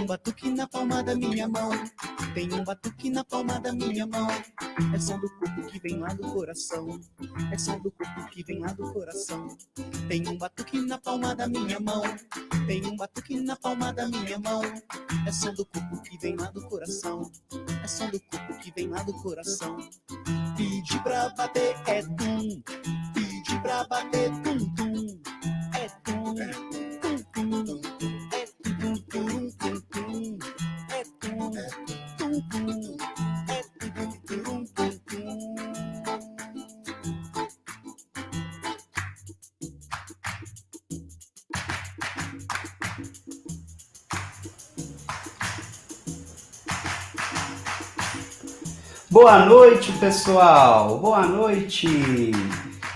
batuque na palma da minha mão. Tem um batuque na palma da minha mão. É som do corpo que vem lá do coração. É som do corpo que vem lá do coração. Tem um batuque na palma da minha mão. Tem um batuque na palma da minha mão. É som do corpo que vem lá do coração. É som do corpo que vem lá do coração. Pedi pra bater é tum. Pedi pra bater tum tum. É tum. Tum tum. É tum tum tum tum. É tum tum tum. É tum tum tum tum. Boa noite, pessoal! Boa noite!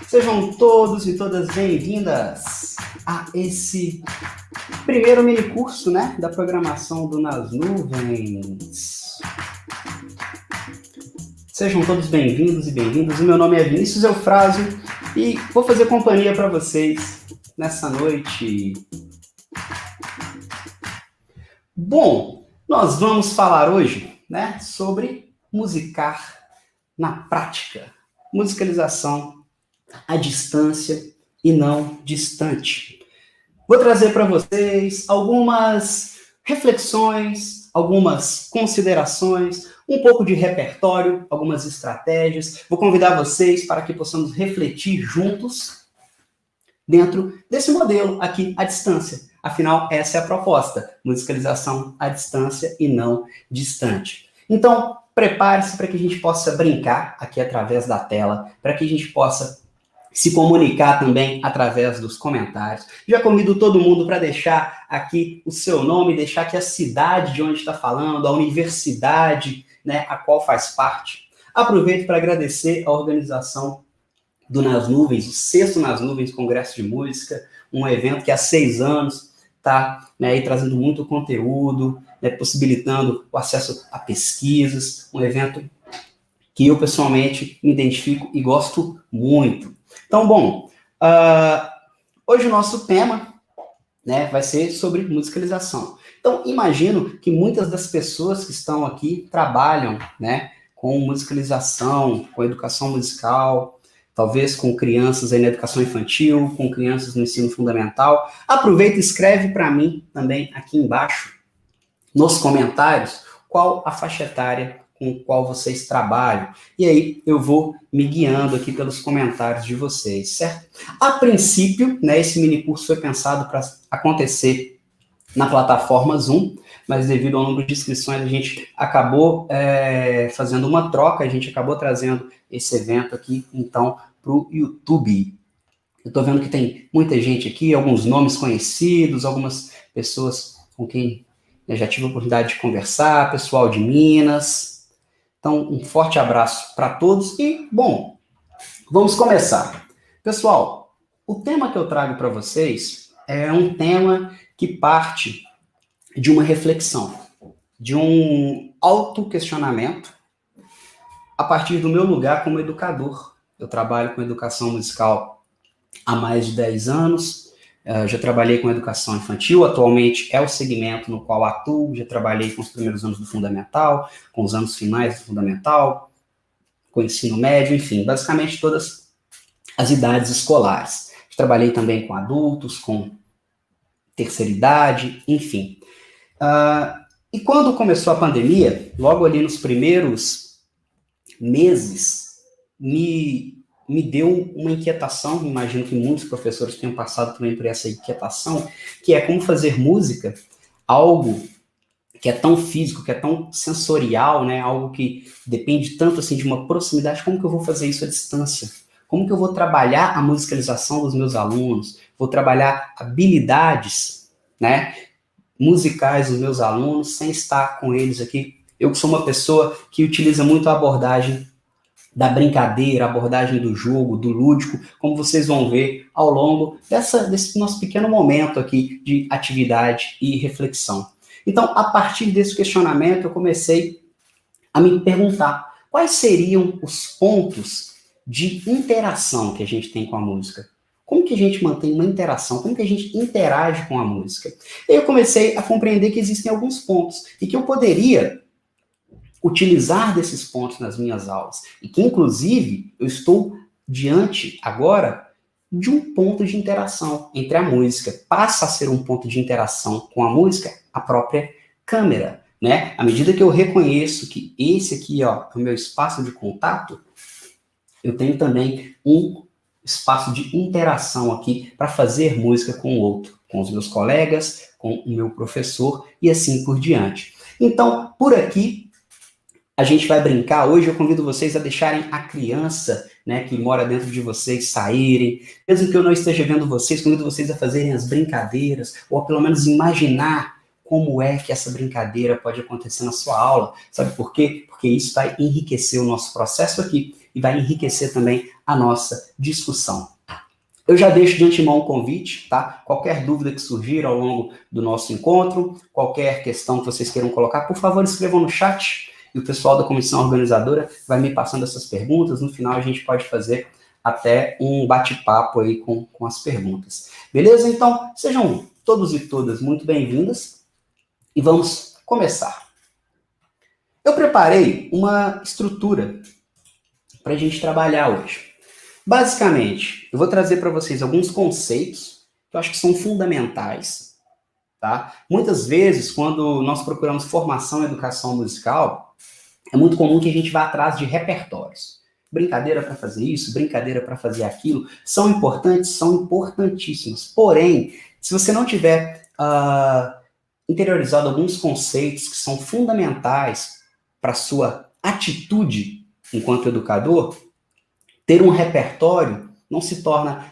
Sejam todos e todas bem-vindas a esse primeiro minicurso, né, da programação do Nas Nuvens. Sejam todos bem-vindos e bem-vindas. O meu nome é Vinícius Eufrásio e vou fazer companhia para vocês nessa noite. Bom, nós vamos falar hoje, né, sobre musicar na prática, musicalização à distância e não distante. Vou trazer para vocês algumas reflexões, algumas considerações, um pouco de repertório, algumas estratégias. Vou convidar vocês para que possamos refletir juntos dentro desse modelo aqui à distância. Afinal, essa é a proposta, musicalização à distância e não distante. Então, prepare-se para que a gente possa brincar aqui através da tela, para que a gente possa se comunicar também através dos comentários. Já convido todo mundo para deixar aqui o seu nome, deixar aqui a cidade de onde está falando, a universidade, né, a qual faz parte. Aproveito para agradecer a organização do Nas Nuvens, o 6º Nas Nuvens Congresso de Música, um evento que há 6 anos está, né, aí trazendo muito conteúdo, né, possibilitando o acesso a pesquisas, um evento que eu pessoalmente me identifico e gosto muito. Então, bom, hoje o nosso tema, né, vai ser sobre musicalização. Então, imagino que muitas das pessoas que estão aqui trabalham, né, com musicalização, com educação musical, talvez com crianças aí na educação infantil, com crianças no ensino fundamental. Aproveita e escreve para mim também aqui embaixo, nos comentários, qual a faixa etária com qual vocês trabalham. E aí eu vou me guiando aqui pelos comentários de vocês, certo? A princípio, né, esse minicurso foi pensado para acontecer na plataforma Zoom, mas devido ao número de inscrições, a gente acabou fazendo uma troca, a gente acabou trazendo esse evento aqui, então, para o YouTube. Eu estou vendo que tem muita gente aqui, alguns nomes conhecidos, algumas pessoas com quem eu já tive a oportunidade de conversar, pessoal de Minas. Então, um forte abraço para todos e, bom, vamos começar. Pessoal, o tema que eu trago para vocês é um tema que parte de uma reflexão, de um autoquestionamento a partir do meu lugar como educador. Eu trabalho com educação musical há mais de 10 anos, já trabalhei com educação infantil, atualmente é o segmento no qual atuo, já trabalhei com os primeiros anos do fundamental, com os anos finais do fundamental, com o ensino médio, enfim, basicamente todas as idades escolares. Já trabalhei também com adultos, com terceira idade, enfim. E quando começou a pandemia, logo ali nos primeiros meses, me deu uma inquietação, imagino que muitos professores tenham passado também por essa inquietação, que é como fazer música, algo que é tão físico, que é tão sensorial, né? Algo que depende tanto assim de uma proximidade, como que eu vou fazer isso à distância? Como que eu vou trabalhar a musicalização dos meus alunos? Vou trabalhar habilidades, né, musicais dos meus alunos, sem estar com eles aqui. Eu que sou uma pessoa que utiliza muito a abordagem da brincadeira, a abordagem do jogo, do lúdico, como vocês vão ver ao longo desse nosso pequeno momento aqui de atividade e reflexão. Então, a partir desse questionamento, eu comecei a me perguntar quais seriam os pontos de interação que a gente tem com a música. Como que a gente mantém uma interação? Como que a gente interage com a música? E eu comecei a compreender que existem alguns pontos e que eu poderia utilizar desses pontos nas minhas aulas. E que, inclusive, eu estou diante agora de um ponto de interação entre a música. Passa a ser um ponto de interação com a música, a própria câmera, né? À medida que eu reconheço que esse aqui, ó, é o meu espaço de contato, eu tenho também um espaço de interação aqui para fazer música com o outro, com os meus colegas, com o meu professor e assim por diante. Então, por aqui, a gente vai brincar. Hoje eu convido vocês a deixarem a criança, né, que mora dentro de vocês saírem. Mesmo que eu não esteja vendo vocês, convido vocês a fazerem as brincadeiras, ou pelo menos imaginar como é que essa brincadeira pode acontecer na sua aula. Sabe por quê? Porque isso vai enriquecer o nosso processo aqui e vai enriquecer também a nossa discussão. Eu já deixo de antemão o convite, tá? Qualquer dúvida que surgir ao longo do nosso encontro, qualquer questão que vocês queiram colocar, por favor, escrevam no chat e o pessoal da comissão organizadora vai me passando essas perguntas. No final, a gente pode fazer até um bate-papo aí com as perguntas. Beleza? Então, sejam todos e todas muito bem-vindas e vamos começar. Eu preparei uma estrutura para a gente trabalhar hoje. Basicamente, eu vou trazer para vocês alguns conceitos que eu acho que são fundamentais, tá? Muitas vezes, quando nós procuramos formação em educação musical, é muito comum que a gente vá atrás de repertórios. Brincadeira para fazer isso, brincadeira para fazer aquilo, são importantes, são importantíssimos. Porém, se você não tiver interiorizado alguns conceitos que são fundamentais para a sua atitude enquanto educador, ter um repertório não se torna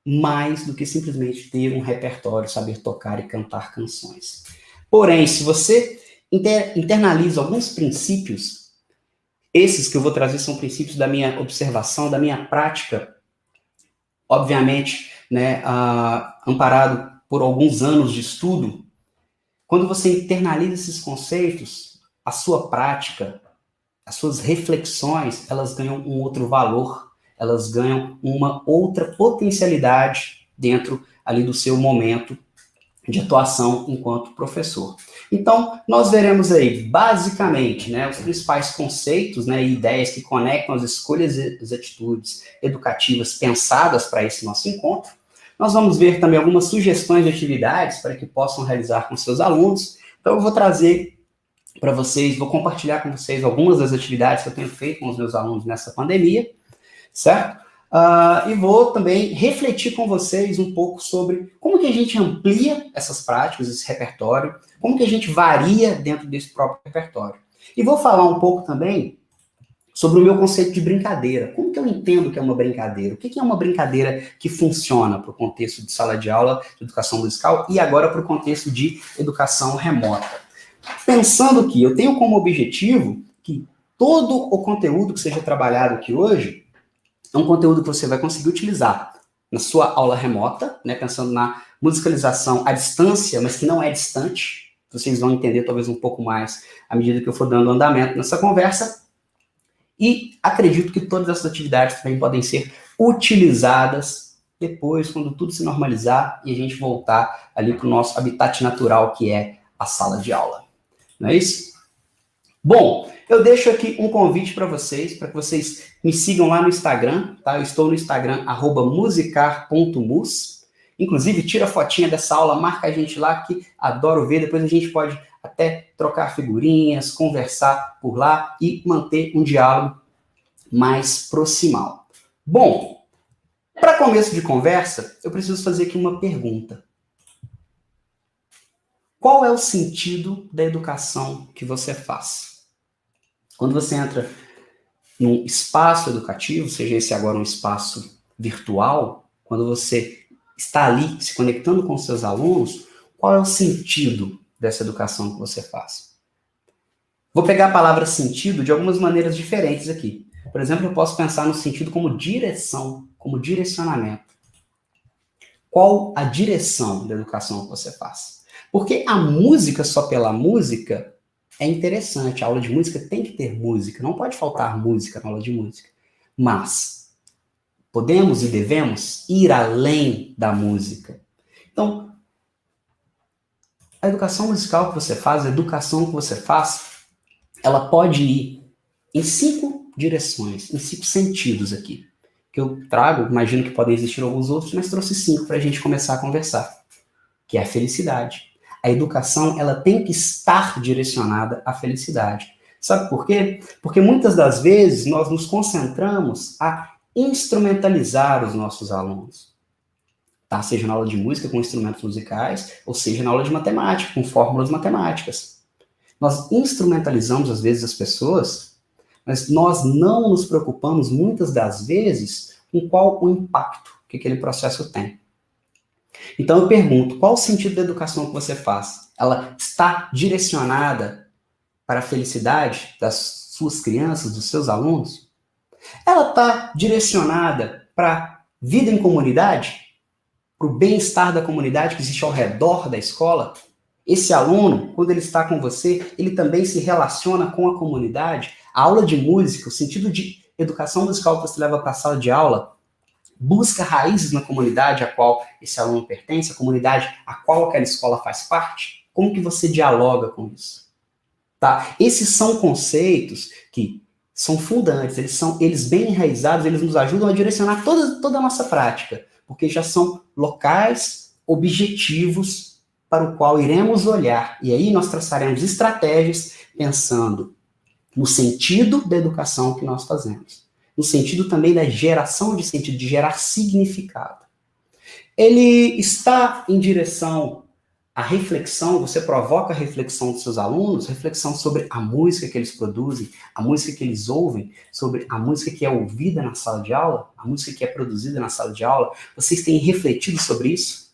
mais do que simplesmente ter um repertório, saber tocar e cantar canções. Porém, se você internaliza alguns princípios, esses que eu vou trazer são princípios da minha observação, da minha prática, obviamente, né, amparado por alguns anos de estudo. Quando você internaliza esses conceitos, a sua prática, as suas reflexões, elas ganham um outro valor, elas ganham uma outra potencialidade dentro ali do seu momento de atuação enquanto professor. Então, nós veremos aí, basicamente, né, os principais conceitos, né, e ideias que conectam as escolhas e as atitudes educativas pensadas para esse nosso encontro. Nós vamos ver também algumas sugestões de atividades para que possam realizar com seus alunos. Então, eu vou trazer para vocês, vou compartilhar com vocês algumas das atividades que eu tenho feito com os meus alunos nessa pandemia, certo? E vou também refletir com vocês um pouco sobre como que a gente amplia essas práticas, esse repertório, como que a gente varia dentro desse próprio repertório. E vou falar um pouco também sobre o meu conceito de brincadeira. Como que eu entendo que é uma brincadeira? O que é uma brincadeira que funciona para o contexto de sala de aula, de educação musical, e agora para o contexto de educação remota? Pensando que eu tenho como objetivo que todo o conteúdo que seja trabalhado aqui hoje é um conteúdo que você vai conseguir utilizar na sua aula remota, né, pensando na musicalização à distância, mas que não é distante. Vocês vão entender talvez um pouco mais à medida que eu for dando andamento nessa conversa. E acredito que todas essas atividades também podem ser utilizadas depois, quando tudo se normalizar e a gente voltar ali para o nosso habitat natural, que é a sala de aula. Não é isso? Bom, eu deixo aqui um convite para vocês me sigam lá no Instagram, tá? Eu estou no Instagram, @musicar.mus. Inclusive, tira a fotinha dessa aula, marca a gente lá, que adoro ver. Depois a gente pode até trocar figurinhas, conversar por lá e manter um diálogo mais proximal. Bom, para começo de conversa, eu preciso fazer aqui uma pergunta. Qual é o sentido da educação que você faz? Quando você entra num espaço educativo, seja esse agora um espaço virtual, quando você está ali se conectando com seus alunos, qual é o sentido dessa educação que você faz? Vou pegar a palavra sentido de algumas maneiras diferentes aqui. Por exemplo, eu posso pensar no sentido como direção, como direcionamento. Qual a direção da educação que você faz? Porque a música só pela música é interessante. A aula de música tem que ter música. Não pode faltar música na aula de música. Mas, podemos e devemos ir além da música. Então, a educação musical que você faz, a educação que você faz, ela pode ir em 5 direções, em 5 sentidos aqui. Que eu trago, imagino que podem existir alguns outros, mas trouxe 5 para a gente começar a conversar. Que é a felicidade. A educação, ela tem que estar direcionada à felicidade. Sabe por quê? Porque muitas das vezes nós nos concentramos a instrumentalizar os nossos alunos. Tá? Seja na aula de música com instrumentos musicais, ou seja na aula de matemática com fórmulas matemáticas. Nós instrumentalizamos às vezes as pessoas, mas nós não nos preocupamos muitas das vezes com qual o impacto que aquele processo tem. Então eu pergunto, qual o sentido da educação que você faz? Ela está direcionada para a felicidade das suas crianças, dos seus alunos? Ela está direcionada para a vida em comunidade? Para o bem-estar da comunidade que existe ao redor da escola? Esse aluno, quando ele está com você, ele também se relaciona com a comunidade? A aula de música, o sentido de educação musical que você leva para a sala de aula, busca raízes na comunidade a qual esse aluno pertence, a comunidade a qual aquela escola faz parte? Como que você dialoga com isso? Tá? Esses são conceitos que são fundantes, eles bem enraizados, eles nos ajudam a direcionar toda a nossa prática, porque já são locais objetivos para o qual iremos olhar. E aí nós traçaremos estratégias pensando no sentido da educação que nós fazemos. No sentido também da geração de sentido, de gerar significado. Ele está em direção à reflexão, você provoca a reflexão dos seus alunos, reflexão sobre a música que eles produzem, a música que eles ouvem, sobre a música que é ouvida na sala de aula, a música que é produzida na sala de aula. Vocês têm refletido sobre isso?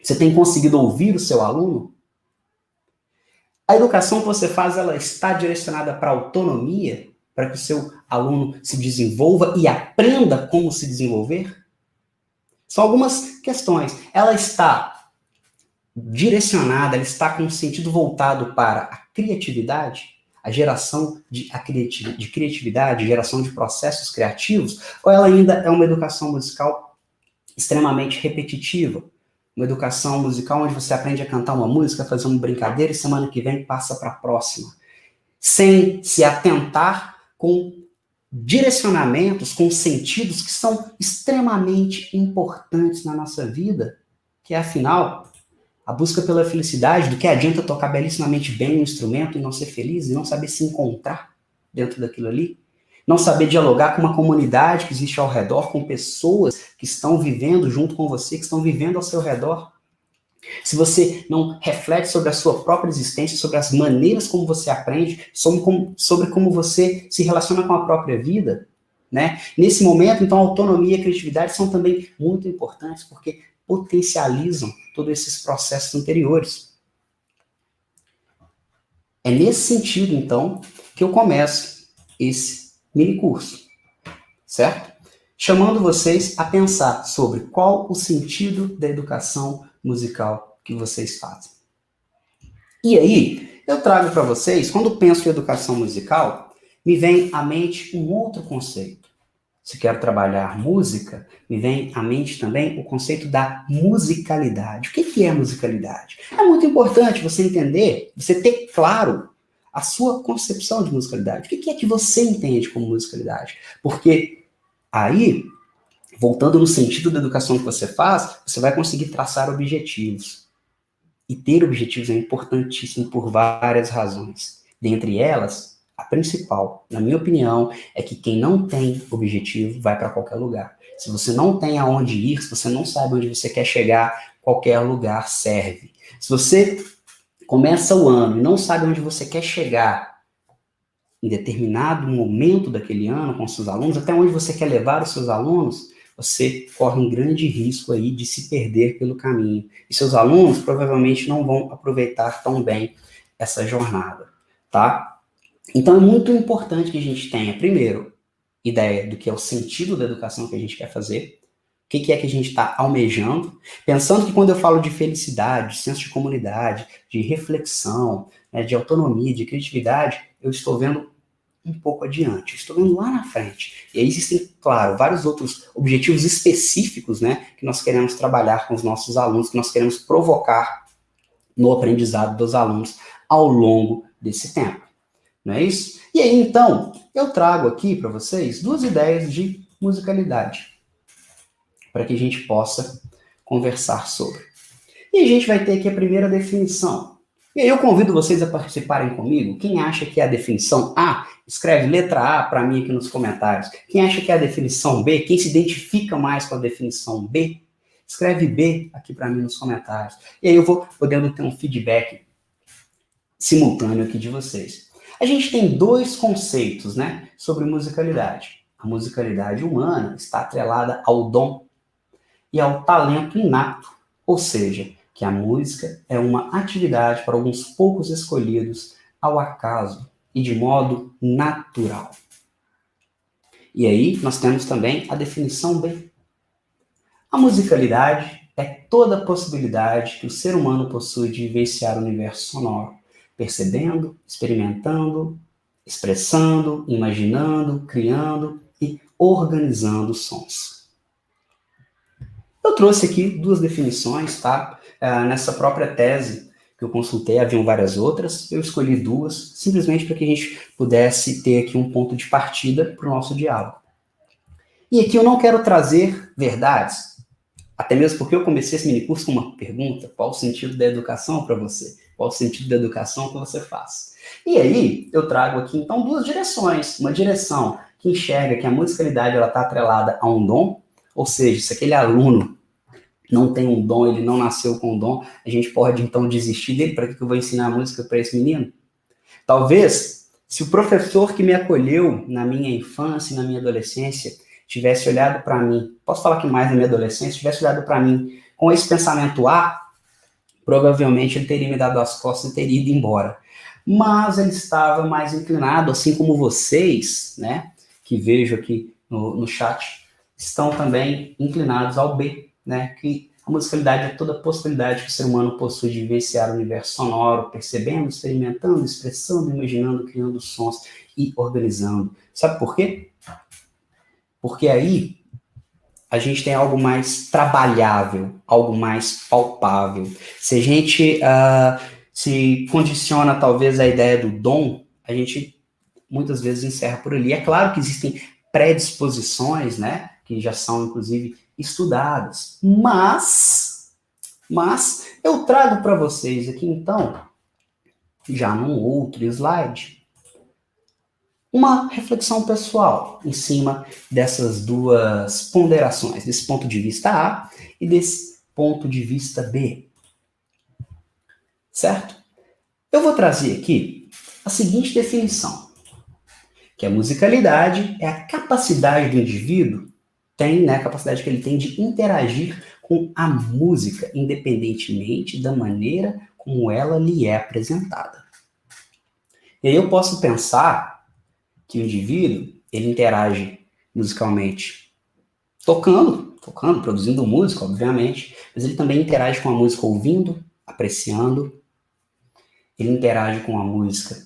Você tem conseguido ouvir o seu aluno? A educação que você faz, ela está direcionada para a autonomia, para que o seu aluno se desenvolva e aprenda como se desenvolver? São algumas questões. Ela está direcionada, ela está com um sentido voltado para a criatividade, a geração de criatividade, geração de processos criativos, ou ela ainda é uma educação musical extremamente repetitiva? Uma educação musical onde você aprende a cantar uma música, fazer uma brincadeira e semana que vem passa para a próxima, sem se atentar com direcionamentos, com sentidos que são extremamente importantes na nossa vida, que é, afinal, a busca pela felicidade. Do que adianta tocar belíssimamente bem um instrumento e não ser feliz, e não saber se encontrar dentro daquilo ali? Não saber dialogar com uma comunidade que existe ao redor, com pessoas que estão vivendo junto com você, que estão vivendo ao seu redor? Se você não reflete sobre a sua própria existência, sobre as maneiras como você aprende, sobre como você se relaciona com a própria vida, né? Nesse momento, então, autonomia e criatividade são também muito importantes, porque potencializam todos esses processos anteriores. É nesse sentido, então, que eu começo esse mini curso, certo? Chamando vocês a pensar sobre qual o sentido da educação musical que vocês fazem. E aí, eu trago para vocês, quando penso em educação musical, me vem à mente um outro conceito. Se quero trabalhar música, me vem à mente também o conceito da musicalidade. O que é musicalidade? É muito importante você entender, você ter claro a sua concepção de musicalidade. O que é que você entende como musicalidade? Porque aí, voltando no sentido da educação que você faz, você vai conseguir traçar objetivos. E ter objetivos é importantíssimo por várias razões. Dentre elas, a principal, na minha opinião, é que quem não tem objetivo vai para qualquer lugar. Se você não tem aonde ir, se você não sabe onde você quer chegar, qualquer lugar serve. Se você começa o ano e não sabe onde você quer chegar em determinado momento daquele ano com seus alunos, até onde você quer levar os seus alunos, você corre um grande risco aí de se perder pelo caminho. E seus alunos provavelmente não vão aproveitar tão bem essa jornada, tá? Então é muito importante que a gente tenha, primeiro, ideia do que é o sentido da educação que a gente quer fazer, o que é que a gente está almejando, pensando que quando eu falo de felicidade, de senso de comunidade, de reflexão, né, de autonomia, de criatividade, eu estou vendo um pouco adiante, eu estou vendo lá na frente. E aí existem, claro, vários outros objetivos específicos, né, que nós queremos trabalhar com os nossos alunos, que nós queremos provocar no aprendizado dos alunos ao longo desse tempo. Não é isso? E aí, então, eu trago aqui para vocês 2 ideias de musicalidade, para que a gente possa conversar sobre. E a gente vai ter aqui a primeira definição. E aí eu convido vocês a participarem comigo. Quem acha que é a definição A, escreve letra A para mim aqui nos comentários. Quem acha que é a definição B, quem se identifica mais com a definição B, escreve B aqui para mim nos comentários. E aí eu vou podendo ter um feedback simultâneo aqui de vocês. A gente tem 2 conceitos, né, sobre musicalidade. A musicalidade humana está atrelada ao dom e ao talento inato, ou seja, que a música é uma atividade para alguns poucos escolhidos ao acaso e de modo natural. E aí nós temos também a definição B. A musicalidade é toda a possibilidade que o ser humano possui de vivenciar o universo sonoro, percebendo, experimentando, expressando, imaginando, criando e organizando sons. Eu trouxe aqui 2 definições, tá? Nessa própria tese que eu consultei, haviam várias outras, eu escolhi 2, simplesmente para que a gente pudesse ter aqui um ponto de partida para o nosso diálogo. E aqui eu não quero trazer verdades, até mesmo porque eu comecei esse minicurso com uma pergunta: qual o sentido da educação para você? Qual o sentido da educação que você faz? E aí eu trago aqui então 2 direções. Uma direção que enxerga que a musicalidade está atrelada a um dom, ou seja, se aquele aluno não tem um dom, ele não nasceu com um dom, a gente pode então desistir dele. Para que eu vou ensinar música para esse menino? Talvez, se o professor que me acolheu na minha infância e na minha adolescência tivesse olhado para mim, posso falar que mais na minha adolescência, tivesse olhado para mim com esse pensamento A, provavelmente ele teria me dado as costas e teria ido embora. Mas ele estava mais inclinado, assim como vocês, né, que vejo aqui no chat, estão também inclinados ao B, né, que a musicalidade é toda a possibilidade que o ser humano possui de vivenciar o universo sonoro, percebendo, experimentando, expressando, imaginando, criando sons e organizando. Sabe por quê? Porque aí a gente tem algo mais trabalhável, algo mais palpável. Se a gente se condiciona talvez a ideia do dom, a gente muitas vezes encerra por ali. É claro que existem predisposições, né, que já são inclusive estudadas, mas eu trago para vocês aqui então, já num outro slide, uma reflexão pessoal em cima dessas 2 ponderações, desse ponto de vista A e desse ponto de vista B. Certo? Eu vou trazer aqui a seguinte definição, que a musicalidade é a capacidade do indivíduo, a capacidade que ele tem de interagir com a música, independentemente da maneira como ela lhe é apresentada. E aí eu posso pensar que o indivíduo, ele interage musicalmente tocando, produzindo música, obviamente, mas ele também interage com a música ouvindo, apreciando, ele interage com a música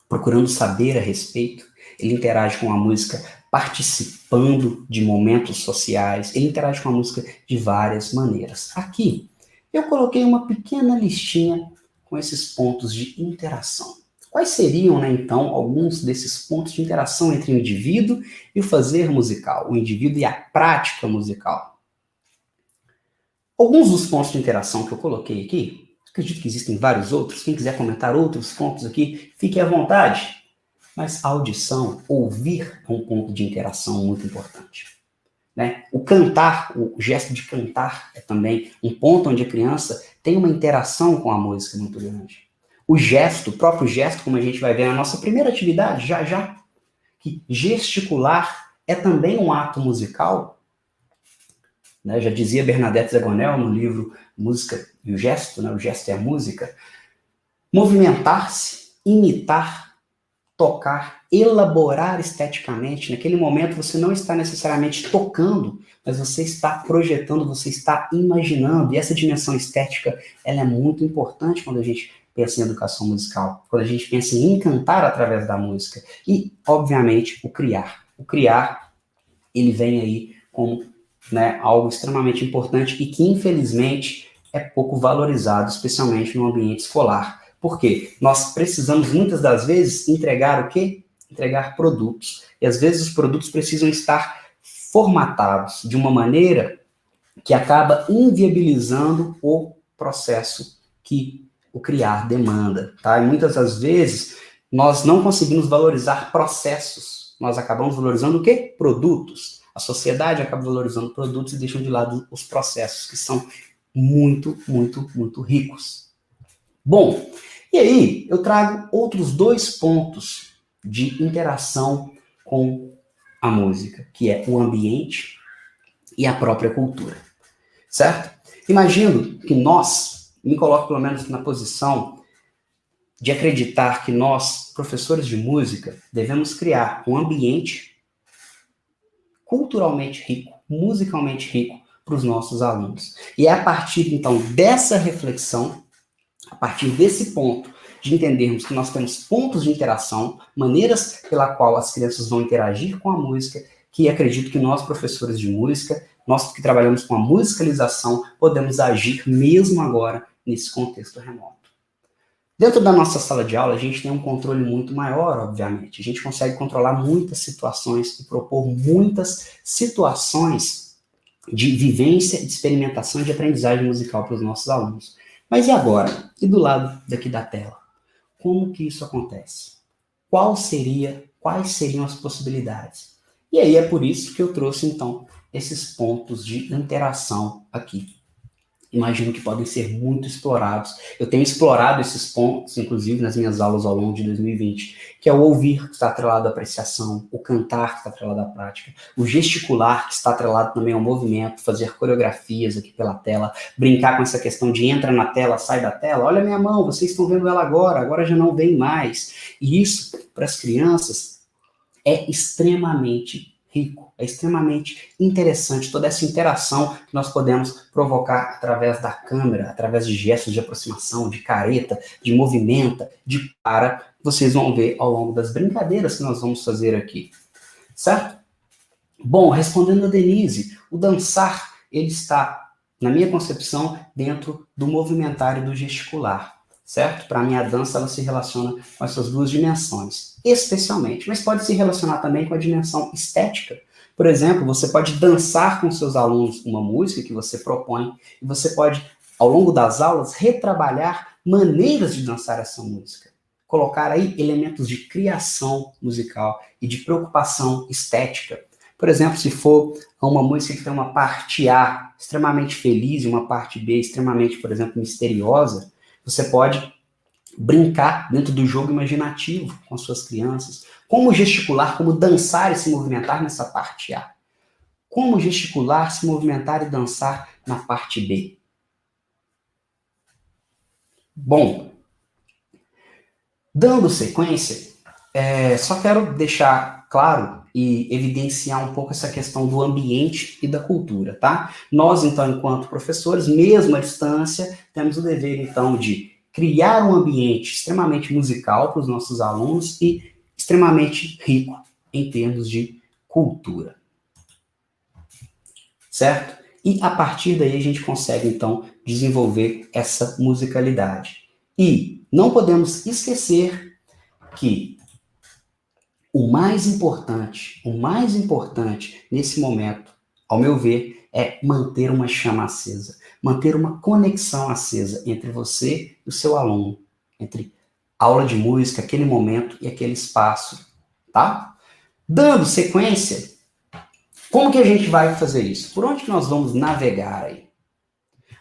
procurando saber a respeito, ele interage com a música participando de momentos sociais, ele interage com a música de várias maneiras. Aqui, eu coloquei uma pequena listinha com esses pontos de interação. Quais seriam, né, então, alguns desses pontos de interação entre o indivíduo e o fazer musical, o indivíduo e a prática musical? Alguns dos pontos de interação que eu coloquei aqui, acredito que existem vários outros, quem quiser comentar outros pontos aqui, fique à vontade. Mas a audição, ouvir, é um ponto de interação muito importante. Né? O cantar, o gesto de cantar é também um ponto onde a criança tem uma interação com a música muito grande. O gesto, o próprio gesto, como a gente vai ver na nossa primeira atividade, já, que gesticular é também um ato musical. Né? Já dizia Bernadette Zagonel no livro Música e o Gesto, né? O gesto é a música. Movimentar-se, imitar, tocar, elaborar esteticamente. Naquele momento você não está necessariamente tocando, mas você está projetando, você está imaginando. E essa dimensão estética, ela é muito importante quando a gente pensa em educação musical, quando a gente pensa em encantar através da música e, obviamente, o criar. O criar, ele vem aí como, né, algo extremamente importante e que, infelizmente, é pouco valorizado, especialmente no ambiente escolar. Por quê? Nós precisamos, muitas das vezes, entregar o quê? Entregar produtos. E, às vezes, os produtos precisam estar formatados de uma maneira que acaba inviabilizando o processo que o criar demanda, tá? E muitas das vezes nós não conseguimos valorizar processos, nós acabamos valorizando o quê? Produtos. A sociedade acaba valorizando produtos e deixando de lado os processos, que são muito, muito, muito ricos. Bom, e aí eu trago outros 2 pontos de interação com a música, que é o ambiente e a própria cultura, certo? Imagino que nós, me coloco pelo menos na posição de acreditar que nós, professores de música, devemos criar um ambiente culturalmente rico, musicalmente rico para os nossos alunos. E é a partir, então, dessa reflexão, a partir desse ponto, de entendermos que nós temos pontos de interação, maneiras pela qual as crianças vão interagir com a música, que acredito que nós, professores de música, nós que trabalhamos com a musicalização, podemos agir mesmo agora nesse contexto remoto. Dentro da nossa sala de aula, a gente tem um controle muito maior, obviamente. A gente consegue controlar muitas situações e propor muitas situações de vivência, de experimentação e de aprendizagem musical para os nossos alunos. Mas e agora? E do lado daqui da tela? Como que isso acontece? Quais seriam as possibilidades? E aí é por isso que eu trouxe, então, esses pontos de interação aqui. Imagino que podem ser muito explorados. Eu tenho explorado esses pontos, inclusive, nas minhas aulas ao longo de 2020, que é o ouvir, que está atrelado à apreciação, o cantar, que está atrelado à prática, o gesticular, que está atrelado também ao movimento, fazer coreografias aqui pela tela, brincar com essa questão de entra na tela, sai da tela, olha minha mão, vocês estão vendo ela agora já não vem mais. E isso, para as crianças, é extremamente rico, é extremamente interessante toda essa interação que nós podemos provocar através da câmera, através de gestos de aproximação, de careta, de movimenta, de para, vocês vão ver ao longo das brincadeiras que nós vamos fazer aqui, certo? Bom, respondendo a Denise, o dançar, ele está, na minha concepção, dentro do movimentar e do gesticular. Certo? Para mim, a dança ela se relaciona com essas 2 dimensões, especialmente, mas pode se relacionar também com a dimensão estética. Por exemplo, você pode dançar com seus alunos uma música que você propõe, e você pode, ao longo das aulas, retrabalhar maneiras de dançar essa música. Colocar aí elementos de criação musical e de preocupação estética. Por exemplo, se for uma música que tem uma parte A extremamente feliz e uma parte B extremamente, por exemplo, misteriosa, você pode brincar dentro do jogo imaginativo com as suas crianças. Como gesticular, como dançar e se movimentar nessa parte A. Como gesticular, se movimentar e dançar na parte B. Bom, dando sequência, só quero deixar claro e evidenciar um pouco essa questão do ambiente e da cultura, tá? Nós, então, enquanto professores, mesmo à distância, temos o dever, então, de criar um ambiente extremamente musical para os nossos alunos e extremamente rico em termos de cultura. Certo? E a partir daí a gente consegue, então, desenvolver essa musicalidade. E não podemos esquecer que o mais importante nesse momento, ao meu ver, é manter uma chama acesa, manter uma conexão acesa entre você e o seu aluno, entre aula de música, aquele momento e aquele espaço, tá? Dando sequência, como que a gente vai fazer isso? Por onde que nós vamos navegar aí?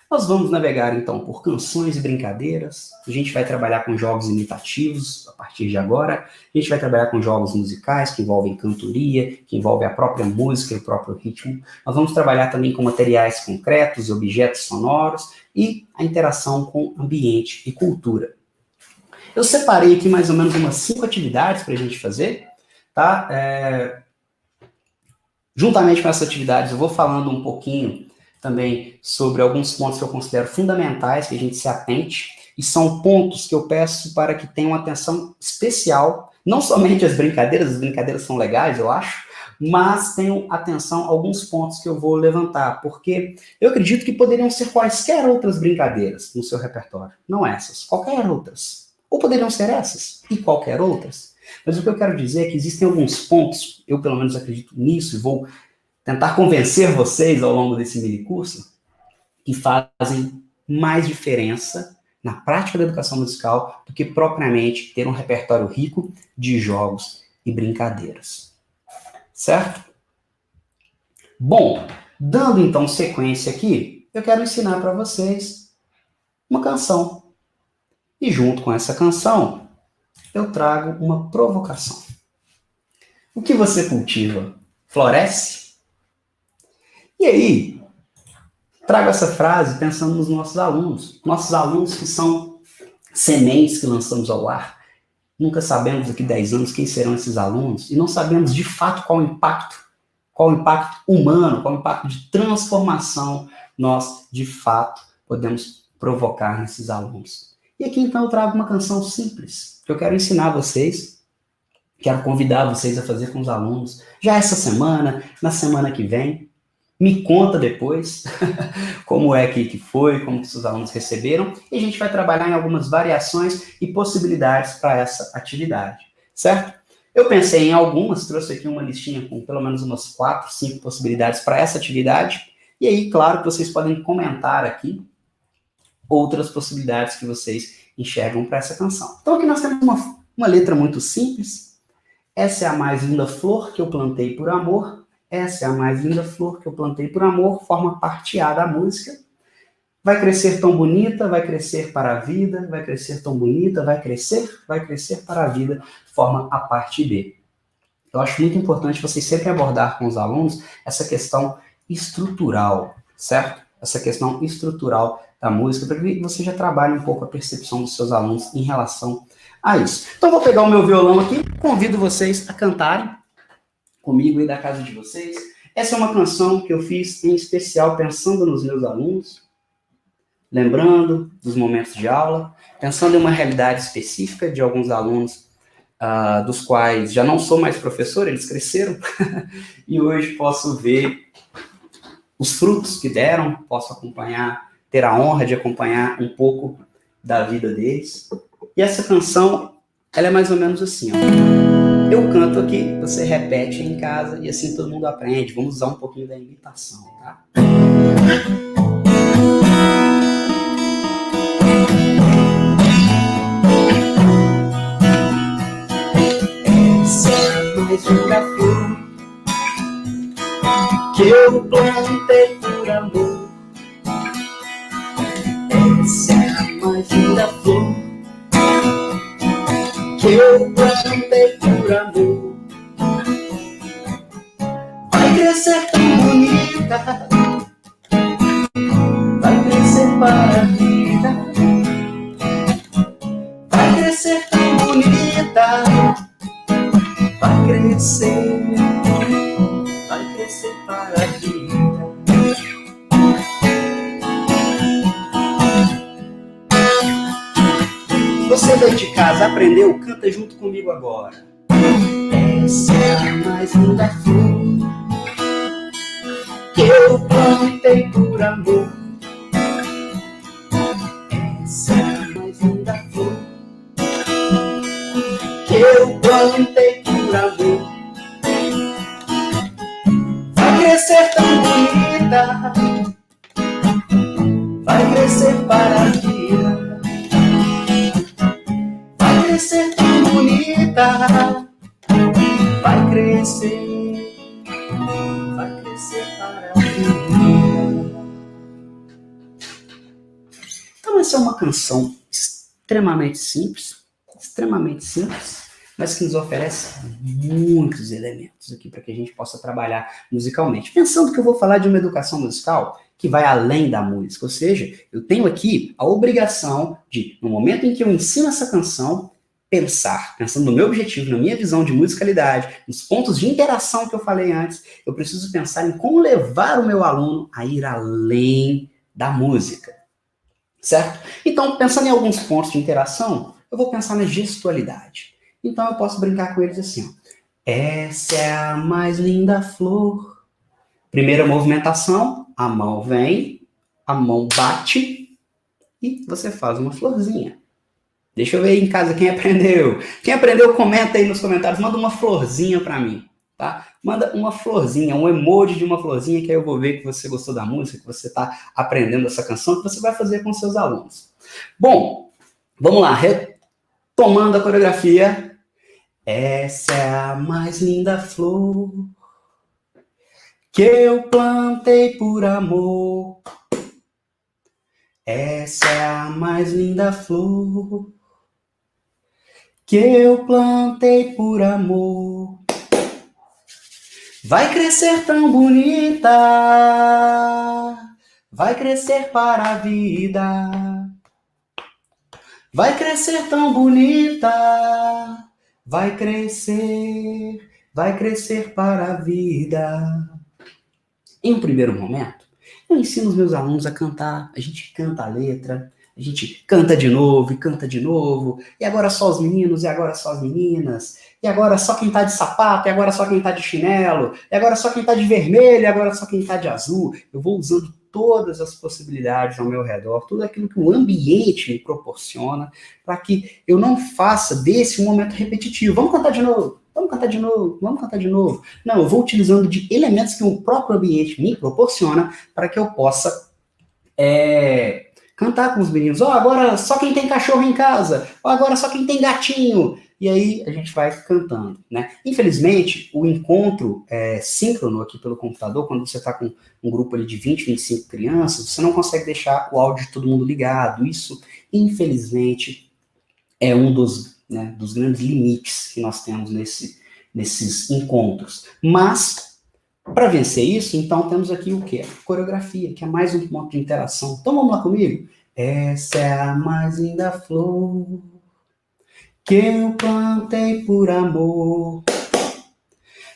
Nós vamos navegar, então, por canções e brincadeiras. A gente vai trabalhar com jogos imitativos a partir de agora. A gente vai trabalhar com jogos musicais que envolvem cantoria, que envolvem a própria música e o próprio ritmo. Nós vamos trabalhar também com materiais concretos, objetos sonoros e a interação com ambiente e cultura. Eu separei aqui mais ou menos umas 5 atividades para a gente fazer, tá? Juntamente com essas atividades, eu vou falando um pouquinho também sobre alguns pontos que eu considero fundamentais que a gente se atente, e são pontos que eu peço para que tenham atenção especial, não somente as brincadeiras são legais, eu acho, mas tenham atenção a alguns pontos que eu vou levantar, porque eu acredito que poderiam ser quaisquer outras brincadeiras no seu repertório, não essas, qualquer outras. Ou poderiam ser essas e qualquer outras. Mas o que eu quero dizer é que existem alguns pontos, eu pelo menos acredito nisso, e vou tentar convencer vocês ao longo desse mini curso, que fazem mais diferença na prática da educação musical do que propriamente ter um repertório rico de jogos e brincadeiras. Certo? Bom, dando então sequência aqui, eu quero ensinar para vocês uma canção. E junto com essa canção, eu trago uma provocação. O que você cultiva, floresce? E aí, trago essa frase pensando nos nossos alunos que são sementes que lançamos ao ar. Nunca sabemos daqui a 10 anos quem serão esses alunos e não sabemos de fato qual o impacto humano, qual o impacto de transformação nós de fato podemos provocar nesses alunos. E aqui então eu trago uma canção simples que eu quero ensinar vocês, quero convidar vocês a fazer com os alunos já essa semana, na semana que vem. Me conta depois como é que foi, como que seus alunos receberam, e a gente vai trabalhar em algumas variações e possibilidades para essa atividade, certo? Eu pensei em algumas, trouxe aqui uma listinha com pelo menos umas 4, 5 possibilidades para essa atividade, e aí, claro, que vocês podem comentar aqui outras possibilidades que vocês enxergam para essa canção. Então aqui nós temos uma letra muito simples. Essa é a mais linda flor que eu plantei por amor. Essa é a mais linda flor que eu plantei por amor, forma parte A da música. Vai crescer tão bonita, vai crescer para a vida, vai crescer tão bonita, vai crescer para a vida, forma a parte B. Eu acho muito importante vocês sempre abordar com os alunos essa questão estrutural, certo? Essa questão estrutural da música, para que você já trabalhe um pouco a percepção dos seus alunos em relação a isso. Então, vou pegar o meu violão aqui, convido vocês a cantarem comigo aí da casa de vocês. Essa é uma canção que eu fiz em especial pensando nos meus alunos, lembrando dos momentos de aula, pensando em uma realidade específica de alguns alunos dos quais já não sou mais professor, eles cresceram, e hoje posso ver os frutos que deram, posso acompanhar, ter a honra de acompanhar um pouco da vida deles. E essa canção, ela é mais ou menos assim, ó. Eu canto aqui, você repete em casa e assim todo mundo aprende. Vamos usar um pouquinho da imitação, tá? Essa é a mais linda flor que eu plantei por amor. Essa é a mais linda flor que eu plantei por amor. Vai crescer tão bonita, vai crescer para a vida, vai crescer tão bonita, vai crescer para a vida. Você daí de casa aprendeu? Canta junto comigo agora. Essa é a mais linda flor que eu plantei por amor. Essa é a mais linda flor que eu plantei por amor. Vai crescer tão bonita, vai crescer para a vida. Vai crescer tão bonita, vai crescer para a vida. Então essa é uma canção extremamente simples, mas que nos oferece muitos elementos aqui para que a gente possa trabalhar musicalmente. Pensando que eu vou falar de uma educação musical que vai além da música, ou seja, eu tenho aqui a obrigação de, no momento em que eu ensino essa canção, pensar, pensando no meu objetivo, na minha visão de musicalidade, nos pontos de interação que eu falei antes, eu preciso pensar em como levar o meu aluno a ir além da música, certo? Então, pensando em alguns pontos de interação, eu vou pensar na gestualidade. Então, eu posso brincar com eles assim, ó. Essa é a mais linda flor. Primeira movimentação, a mão vem, a mão bate e você faz uma florzinha. Deixa eu ver aí em casa quem aprendeu. Quem aprendeu, comenta aí nos comentários. Manda uma florzinha para mim, tá? Manda uma florzinha, um emoji de uma florzinha, que aí eu vou ver que você gostou da música, que você está aprendendo essa canção, que você vai fazer com seus alunos. Bom, vamos lá. Retomando a coreografia. Essa é a mais linda flor que eu plantei por amor. Essa é a mais linda flor que eu plantei por amor. Vai crescer tão bonita, vai crescer para a vida. Vai crescer tão bonita, vai crescer para a vida. Em um primeiro momento, eu ensino os meus alunos a cantar, a gente canta a letra, a gente canta de novo e canta de novo, e agora só os meninos, e agora só as meninas, e agora só quem tá de sapato, e agora só quem tá de chinelo, e agora só quem tá de vermelho, e agora só quem tá de azul. Eu vou usando todas as possibilidades ao meu redor, tudo aquilo que o ambiente me proporciona, para que eu não faça desse um momento repetitivo. Vamos cantar de novo. Vamos cantar de novo, vamos cantar de novo. Não, eu vou utilizando de elementos que o próprio ambiente me proporciona para que eu possa cantar com os meninos. Ó, agora só quem tem cachorro em casa. Ó, agora só quem tem gatinho. E aí a gente vai cantando, né? Infelizmente, o encontro síncrono aqui pelo computador, quando você está com um grupo ali de 20, 25 crianças, você não consegue deixar o áudio de todo mundo ligado. Isso, infelizmente, é um dos grandes limites que nós temos nesses encontros. Mas, para vencer isso, então temos aqui o quê? A coreografia, que é mais um ponto de interação. Então vamos lá comigo? Essa é a mais linda flor que eu plantei por amor.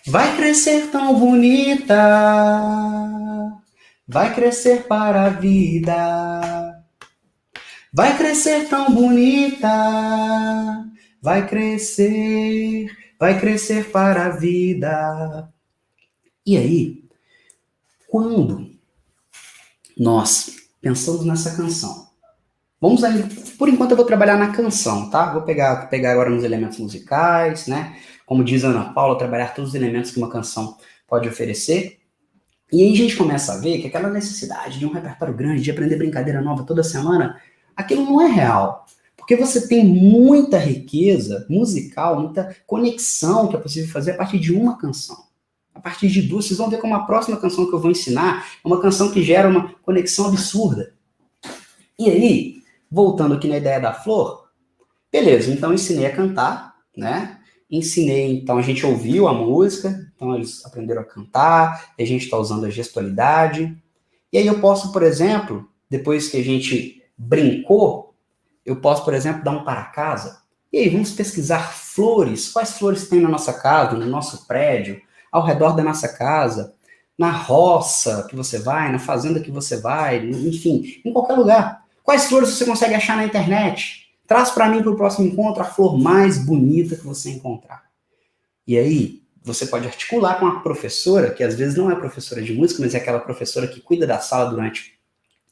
Vai crescer tão bonita, vai crescer para a vida. Vai crescer tão bonita, vai crescer para a vida. E aí, quando nós pensamos nessa canção, vamos aí, por enquanto eu vou trabalhar na canção, tá? Vou pegar agora nos elementos musicais, né? Como diz a Ana Paula, trabalhar todos os elementos que uma canção pode oferecer. E aí a gente começa a ver que aquela necessidade de um repertório grande, de aprender brincadeira nova toda semana, aquilo não é real. Porque você tem muita riqueza musical, muita conexão que é possível fazer a partir de uma canção. A partir de duas, vocês vão ver como a próxima canção que eu vou ensinar é uma canção que gera uma conexão absurda. E aí, voltando aqui na ideia da flor, beleza, então eu ensinei a cantar, né? Ensinei, então a gente ouviu a música, então eles aprenderam a cantar, a gente está usando a gestualidade. E aí eu posso, por exemplo, depois que a gente brincou, eu posso, por exemplo, dar um para casa. E aí, vamos pesquisar flores. Quais flores tem na nossa casa, no nosso prédio, ao redor da nossa casa, na roça que você vai, na fazenda que você vai, enfim, em qualquer lugar. Quais flores você consegue achar na internet? Traz para mim para o próximo encontro a flor mais bonita que você encontrar. E aí, você pode articular com a professora, que às vezes não é professora de música, mas é aquela professora que cuida da sala durante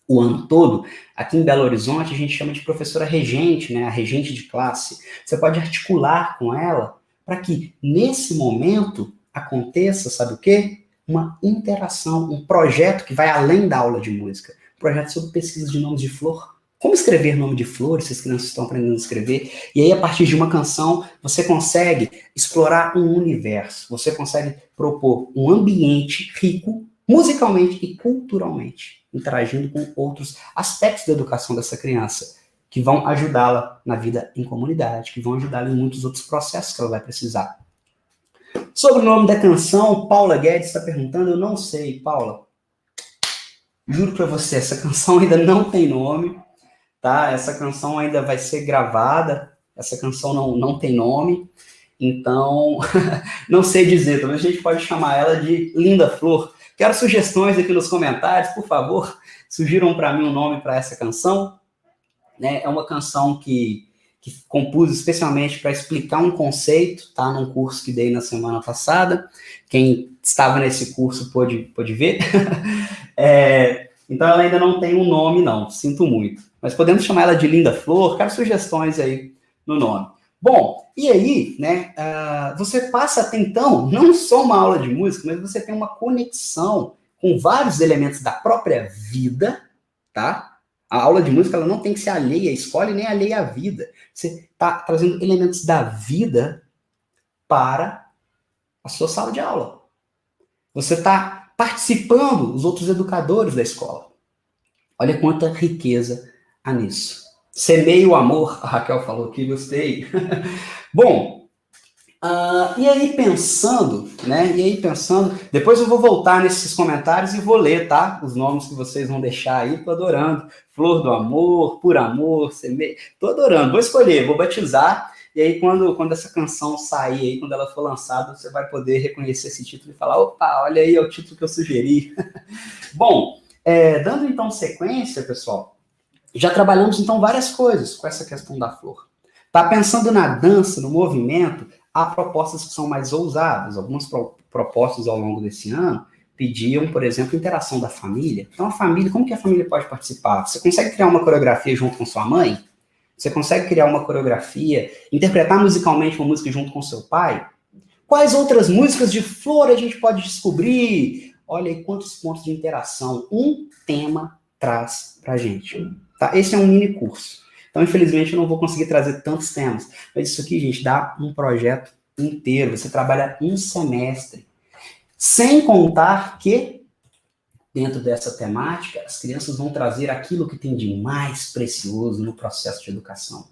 o ano todo. Aqui em Belo Horizonte a gente chama de professora regente, né? A regente de classe. Você pode articular com ela para que nesse momento aconteça, sabe o quê? Uma interação, um projeto que vai além da aula de música. Um projeto sobre pesquisa de nomes de flor. Como escrever nome de flor, se as crianças estão aprendendo a escrever. E aí, a partir de uma canção, você consegue explorar um universo. Você consegue propor um ambiente rico, musicalmente e culturalmente, interagindo com outros aspectos da educação dessa criança, que vão ajudá-la na vida em comunidade, que vão ajudá-la em muitos outros processos que ela vai precisar. Sobre o nome da canção, Paula Guedes está perguntando, eu não sei, Paula. Juro para você, essa canção ainda não tem nome, tá? Essa canção ainda vai ser gravada, Essa canção não tem nome, então não sei dizer, talvez a gente pode chamar ela de Linda Flor. Quero sugestões aqui nos comentários, por favor, sugiram para mim um nome para essa canção. Né? É uma canção que compus especialmente para explicar um conceito, tá? Num curso que dei na semana passada. Quem estava nesse curso pôde ver. Então ela ainda não tem um nome, não, sinto muito. Mas podemos chamar ela de Linda Flor, quero sugestões aí no nome. Bom, e aí, né, você passa a ter, então, não só uma aula de música, mas você tem uma conexão com vários elementos da própria vida, tá? A aula de música ela não tem que ser alheia à escola e nem alheia à vida. Você está trazendo elementos da vida para a sua sala de aula. Você está participando dos outros educadores da escola. Olha quanta riqueza há nisso. Semeie o amor, a Raquel falou aqui, gostei. Bom, e aí pensando, né? Depois eu vou voltar nesses comentários e vou ler, tá? Os nomes que vocês vão deixar aí, tô adorando. Flor do Amor, Por Amor, Semeie, tô adorando. Vou escolher, vou batizar. E aí quando essa canção sair aí, quando ela for lançada, você vai poder reconhecer esse título e falar, opa, olha aí, é o título que eu sugeri. Bom, dando então sequência, pessoal, já trabalhamos então várias coisas com essa questão da flor. Tá pensando na dança, no movimento, há propostas que são mais ousadas. Algumas propostas ao longo desse ano pediam, por exemplo, interação da família. Então a família, como que a família pode participar? Você consegue criar uma coreografia junto com sua mãe? Você consegue criar uma coreografia, interpretar musicalmente uma música junto com seu pai? Quais outras músicas de flor a gente pode descobrir? Olha aí quantos pontos de interação um tema traz pra gente. Tá? Esse é um mini curso. Então, infelizmente, eu não vou conseguir trazer tantos temas. Mas isso aqui, gente, dá um projeto inteiro. Você trabalha um semestre. Sem contar que, dentro dessa temática, as crianças vão trazer aquilo que tem de mais precioso no processo de educação.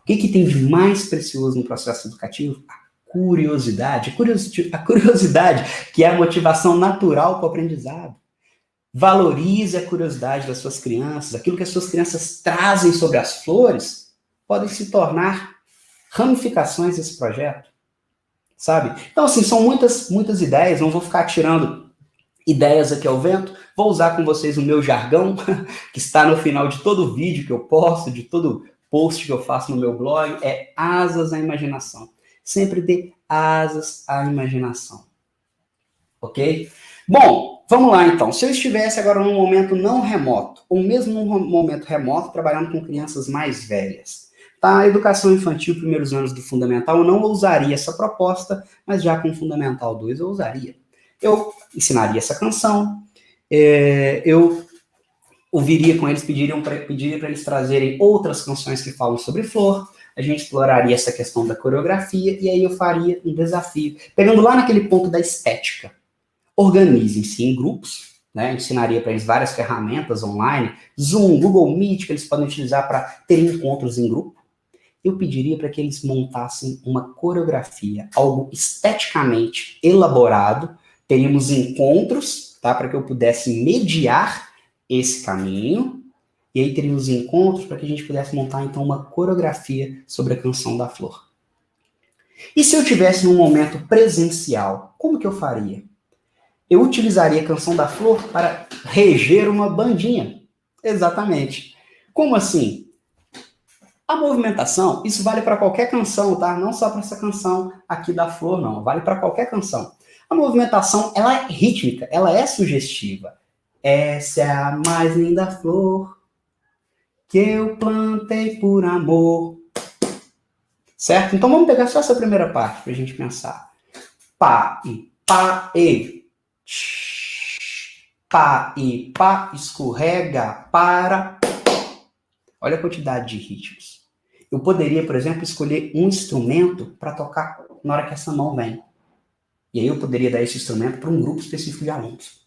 O que tem de mais precioso no processo educativo? A curiosidade. A curiosidade, que é a motivação natural para o aprendizado. Valorize a curiosidade das suas crianças. Aquilo que as suas crianças trazem sobre as flores podem se tornar ramificações desse projeto, sabe? Então, assim, são muitas ideias. Não vou ficar tirando ideias aqui ao vento. Vou usar com vocês o meu jargão, que está no final de todo vídeo que eu posto, de todo post que eu faço no meu blog. É asas à imaginação. Sempre dê asas à imaginação. Ok? Bom, vamos lá então. Se eu estivesse agora num momento não remoto, ou mesmo num momento remoto, trabalhando com crianças mais velhas, tá? A educação infantil, primeiros anos do Fundamental, eu não ousaria essa proposta, mas já com o Fundamental 2 eu ousaria. Eu ensinaria essa canção, eu ouviria com eles, pediria para eles trazerem outras canções que falam sobre flor, a gente exploraria essa questão da coreografia, e aí eu faria um desafio, pegando lá naquele ponto da estética. Organizem-se em grupos, né? Ensinaria para eles várias ferramentas online, Zoom, Google Meet, que eles podem utilizar para ter encontros em grupo. Eu pediria para que eles montassem uma coreografia, algo esteticamente elaborado. Teríamos encontros, tá? Para que eu pudesse mediar esse caminho. E aí teríamos encontros para que a gente pudesse montar, então, uma coreografia sobre a canção da flor. E se eu tivesse num momento presencial, como que eu faria? Eu utilizaria a canção da flor para reger uma bandinha. Exatamente. Como assim? A movimentação, isso vale para qualquer canção, tá? Não só para essa canção aqui da flor, não. Vale para qualquer canção. A movimentação, ela é rítmica, ela é sugestiva. Essa é a mais linda flor que eu plantei por amor. Certo? Então vamos pegar só essa primeira parte para a gente pensar. Pá e pá e. Pá e pá, escorrega, para. Olha a quantidade de ritmos. Eu poderia, por exemplo, escolher um instrumento para tocar na hora que essa mão vem. E aí eu poderia dar esse instrumento para um grupo específico de alunos.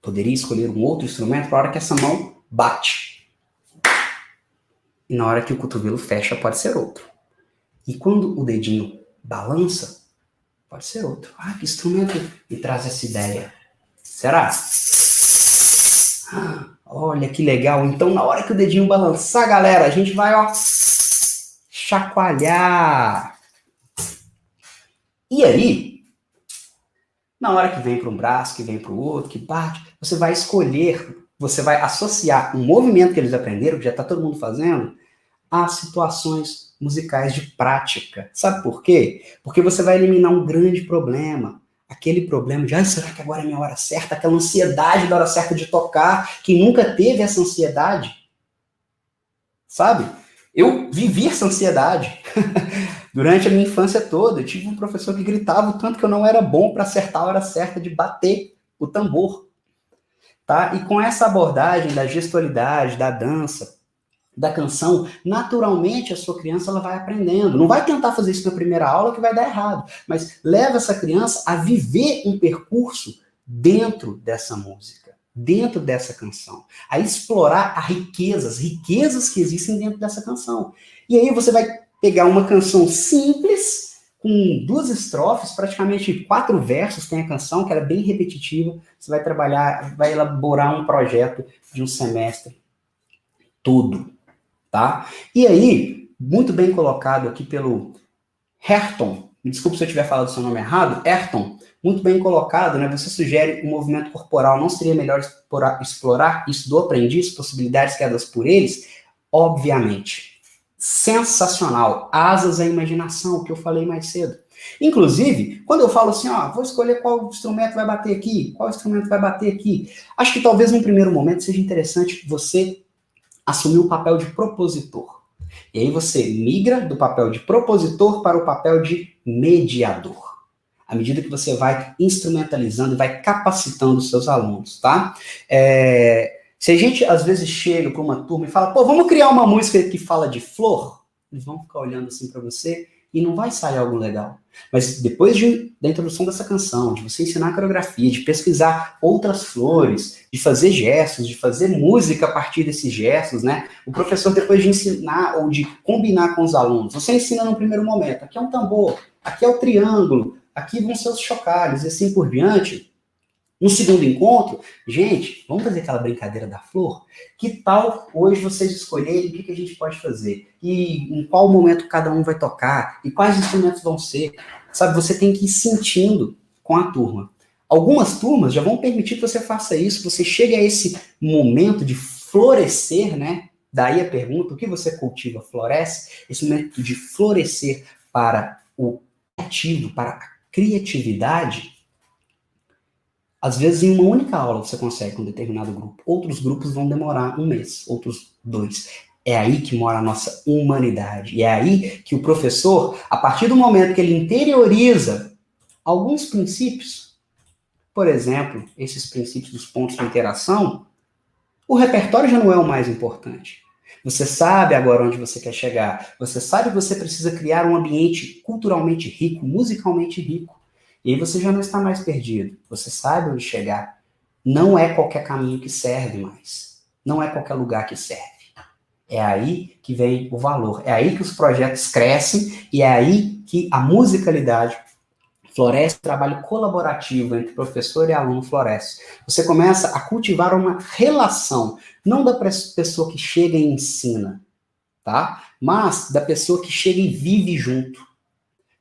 Poderia escolher um outro instrumento para a hora que essa mão bate. E na hora que o cotovelo fecha, pode ser outro. E quando o dedinho balança, pode ser outro. Ah, que instrumento me traz essa ideia? Será? Olha que legal. Então, na hora que o dedinho balançar, galera, a gente vai, ó, chacoalhar. E aí, na hora que vem para um braço, que vem para o outro, que bate, você vai escolher, você vai associar um movimento que eles aprenderam, que já está todo mundo fazendo, a situações musicais de prática. Sabe por quê? Porque você vai eliminar um grande problema. Aquele problema de, será que agora é a minha hora certa? Aquela ansiedade da hora certa de tocar. Quem nunca teve essa ansiedade? Sabe? Eu vivi essa ansiedade. Durante a minha infância toda, eu tive um professor que gritava o tanto que eu não era bom para acertar a hora certa de bater o tambor. Tá? E com essa abordagem da gestualidade, da dança, da canção, naturalmente a sua criança ela vai aprendendo. Não vai tentar fazer isso na primeira aula que vai dar errado, mas leva essa criança a viver um percurso dentro dessa música, dentro dessa canção, a explorar as riquezas que existem dentro dessa canção. E aí você vai pegar uma canção simples, com 2 estrofes, praticamente 4 versos tem a canção, que ela é bem repetitiva, você vai trabalhar, vai elaborar um projeto de um semestre todo. Tá? E aí, muito bem colocado aqui pelo Ayrton, me desculpe se eu tiver falado o seu nome errado, Ayrton, muito bem colocado, né? Você sugere um movimento corporal, não seria melhor explorar isso do aprendiz, possibilidades criadas por eles? Obviamente. Sensacional. Asas à imaginação, que eu falei mais cedo. Inclusive, quando eu falo assim, vou escolher qual instrumento vai bater aqui, qual instrumento vai bater aqui, acho que talvez num primeiro momento seja interessante você assumir o papel de propositor. E aí você migra do papel de propositor para o papel de mediador. À medida que você vai instrumentalizando e vai capacitando os seus alunos, tá? Se a gente, às vezes, chega para uma turma e fala, vamos criar uma música que fala de flor, eles vão ficar olhando assim para você e não vai sair algo legal. Mas depois da introdução dessa canção, de você ensinar a coreografia, de pesquisar outras flores, de fazer gestos, de fazer música a partir desses gestos, né? O professor, depois de ensinar ou de combinar com os alunos, você ensina no primeiro momento, aqui é um tambor, aqui é o triângulo, aqui vão ser os chocalhos, e assim por diante. No segundo encontro, gente, vamos fazer aquela brincadeira da flor? Que tal hoje vocês escolherem o que a gente pode fazer? E em qual momento cada um vai tocar? E quais instrumentos vão ser? Sabe, você tem que ir sentindo com a turma. Algumas turmas já vão permitir que você faça isso, você chegue a esse momento de florescer, né? Daí a pergunta, o que você cultiva floresce? Esse momento de florescer para o criativo, para a criatividade. Às vezes, em uma única aula você consegue com um determinado grupo. Outros grupos vão demorar 1 mês, outros 2. É aí que mora a nossa humanidade. E é aí que o professor, a partir do momento que ele interioriza alguns princípios, por exemplo, esses princípios dos pontos de interação, o repertório já não é o mais importante. Você sabe agora onde você quer chegar. Você sabe que você precisa criar um ambiente culturalmente rico, musicalmente rico. E aí você já não está mais perdido. Você sabe onde chegar. Não é qualquer caminho que serve mais. Não é qualquer lugar que serve. É aí que vem o valor. É aí que os projetos crescem e é aí que a musicalidade floresce, o trabalho colaborativo entre professor e aluno floresce. Você começa a cultivar uma relação, não da pessoa que chega e ensina, tá? Mas da pessoa que chega e vive junto.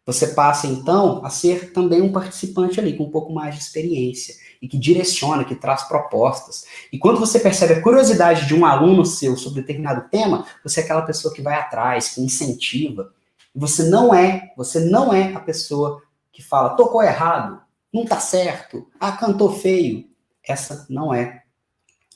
Você passa, então, a ser também um participante ali, com um pouco mais de experiência, e que direciona, que traz propostas. E quando você percebe a curiosidade de um aluno seu sobre determinado tema, você é aquela pessoa que vai atrás, que incentiva. E você não é a pessoa que fala, tocou errado, não tá certo, cantou feio. Essa não é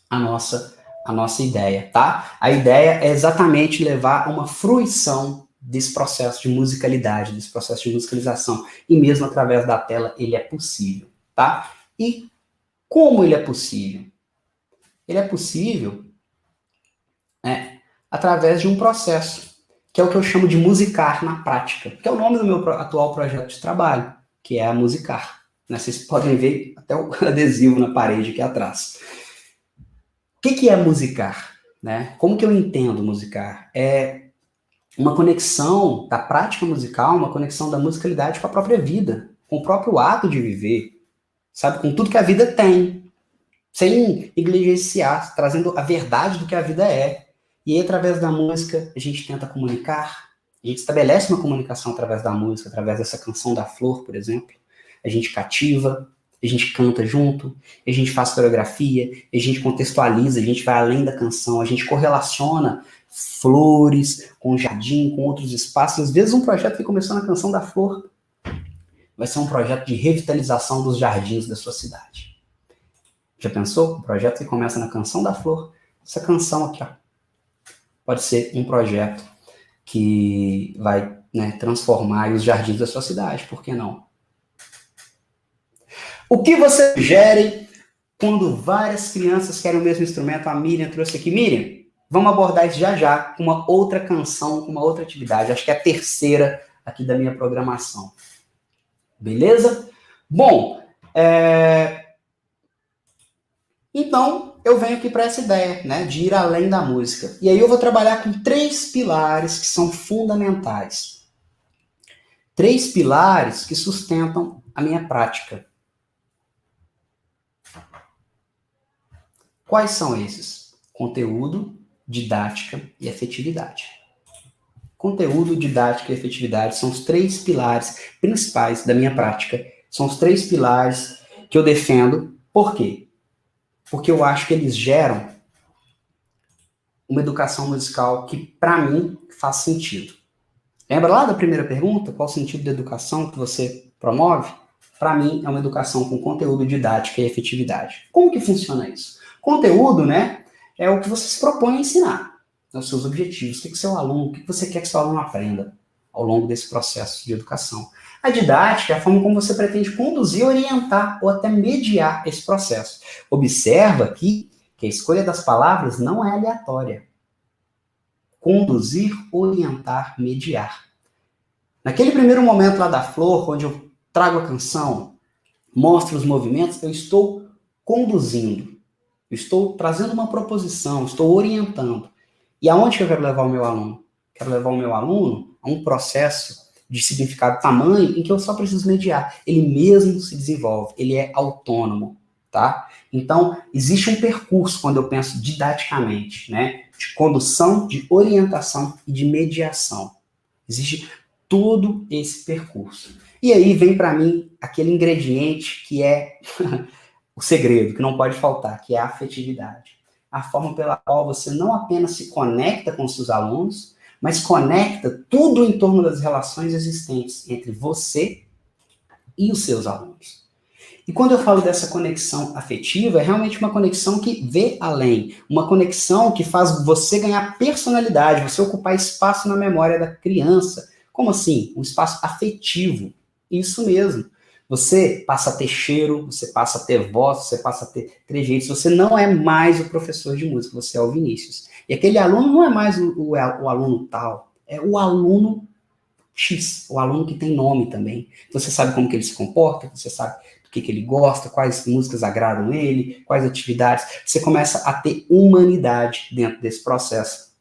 a nossa ideia, tá? A ideia é exatamente levar a uma fruição desse processo de musicalidade, desse processo de musicalização. E mesmo através da tela, ele é possível, tá? E como ele é possível? Ele é possível através de um processo, que é o que eu chamo de musicar na prática, que é o nome do meu atual projeto de trabalho, que é a Musicar. Né? Vocês podem ver até o adesivo na parede aqui atrás. O que é musicar? Né? Como que eu entendo musicar? É uma conexão da prática musical, uma conexão da musicalidade com a própria vida, com o próprio ato de viver, sabe? Com tudo que a vida tem, sem negligenciar, trazendo a verdade do que a vida é. E aí, através da música, a gente tenta comunicar, a A gente estabelece uma comunicação através da música, através dessa canção da Flor, por exemplo. A gente cativa, a gente canta junto, a gente faz coreografia, a gente contextualiza, a gente vai além da canção, a gente correlaciona flores com jardim, com outros espaços. Às vezes um projeto que começou na canção da Flor vai ser um projeto de revitalização dos jardins da sua cidade. Já pensou? Um projeto que começa na canção da Flor, essa canção aqui, ó, pode ser um projeto que vai, né, transformar os jardins da sua cidade, por que não? O que você sugere quando várias crianças querem o mesmo instrumento? A Miriam trouxe aqui. Miriam, vamos abordar isso já com uma outra canção, com uma outra atividade. Acho que é a terceira aqui da minha programação. Beleza? Bom, então eu venho aqui para essa ideia, né, de ir além da música. E aí eu vou trabalhar com 3 pilares que são fundamentais. 3 pilares que sustentam a minha prática. Quais são esses? Conteúdo, didática e afetividade. Conteúdo, didática e afetividade são os 3 pilares principais da minha prática. São os 3 pilares que eu defendo. Por quê? Porque eu acho que eles geram uma educação musical que, para mim, faz sentido. Lembra lá da primeira pergunta? Qual o sentido da educação que você promove? Para mim, é uma educação com conteúdo, didática e afetividade. Como que funciona isso? Conteúdo, né, é o que você se propõe a ensinar, os seus objetivos, o que seu aluno, o que você quer que seu aluno aprenda ao longo desse processo de educação. A didática é a forma como você pretende conduzir, orientar ou até mediar esse processo. Observa aqui que a escolha das palavras não é aleatória. Conduzir, orientar, mediar. Naquele primeiro momento lá da Flor, onde eu trago a canção, mostro os movimentos, eu estou conduzindo. Eu estou trazendo uma proposição, estou orientando. E aonde que eu quero levar o meu aluno? Quero levar o meu aluno a um processo de significado tamanho em que eu só preciso mediar. Ele mesmo se desenvolve, ele é autônomo, tá? Então, existe um percurso quando eu penso didaticamente, né? De condução, de orientação e de mediação. Existe todo esse percurso. E aí vem para mim aquele ingrediente que é o segredo, que não pode faltar, que é a afetividade. A forma pela qual você não apenas se conecta com seus alunos, mas conecta tudo em torno das relações existentes entre você e os seus alunos. E quando eu falo dessa conexão afetiva, é realmente uma conexão que vê além, uma conexão que faz você ganhar personalidade, você ocupar espaço na memória da criança. Como assim? Um espaço afetivo. Isso mesmo. Você passa a ter cheiro, você passa a ter voz, você passa a ter trejeitos. Você não é mais o professor de música, você é o Vinícius. E aquele aluno não é mais o aluno tal, é o aluno X, o aluno que tem nome também. Você sabe como que ele se comporta, você sabe do que ele gosta, quais músicas agradam ele, quais atividades. Você começa a ter humanidade dentro desse processo.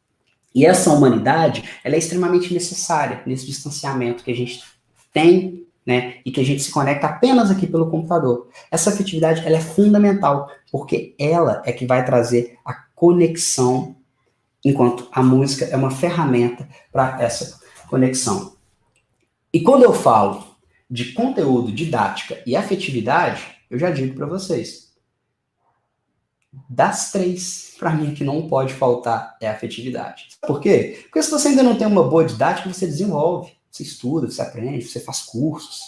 E essa humanidade, ela é extremamente necessária nesse distanciamento que a gente tem, né, e que a gente se conecta apenas aqui pelo computador. Essa afetividade, ela é fundamental, porque ela é que vai trazer a conexão, enquanto a música é uma ferramenta para essa conexão. E quando eu falo de conteúdo, didática e afetividade, eu já digo para vocês, das 3, para mim, que não pode faltar é a afetividade. Por quê? Porque se você ainda não tem uma boa didática, você desenvolve. Você estuda, você aprende, você faz cursos,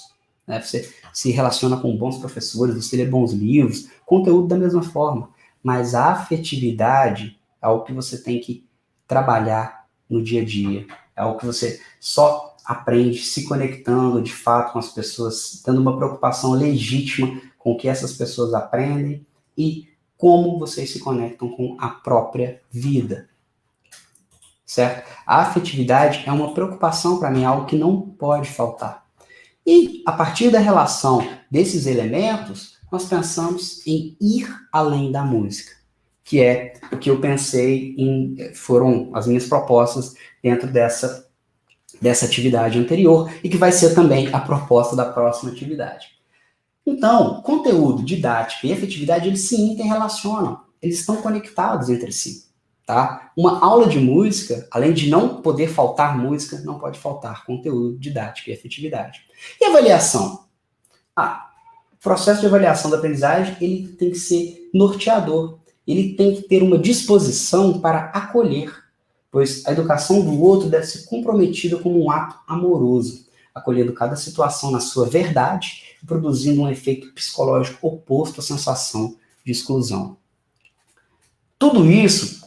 né? Você se relaciona com bons professores, você lê bons livros, conteúdo da mesma forma. Mas a afetividade é algo que você tem que trabalhar no dia a dia. É algo que você só aprende se conectando de fato com as pessoas, tendo uma preocupação legítima com o que essas pessoas aprendem e como vocês se conectam com a própria vida. Certo? A afetividade é uma preocupação para mim, algo que não pode faltar. E, a partir da relação desses elementos, nós pensamos em ir além da música, que é o que eu pensei foram as minhas propostas dentro dessa atividade anterior e que vai ser também a proposta da próxima atividade. Então, conteúdo, didática e afetividade, eles se interrelacionam, eles estão conectados entre si. tá? Uma aula de música, além de não poder faltar música, não pode faltar conteúdo, didática e efetividade. E avaliação? O processo de avaliação da aprendizagem, ele tem que ser norteador, ele tem que ter uma disposição para acolher, pois a educação do outro deve ser comprometida como um ato amoroso, acolhendo cada situação na sua verdade e produzindo um efeito psicológico oposto à sensação de exclusão. Tudo isso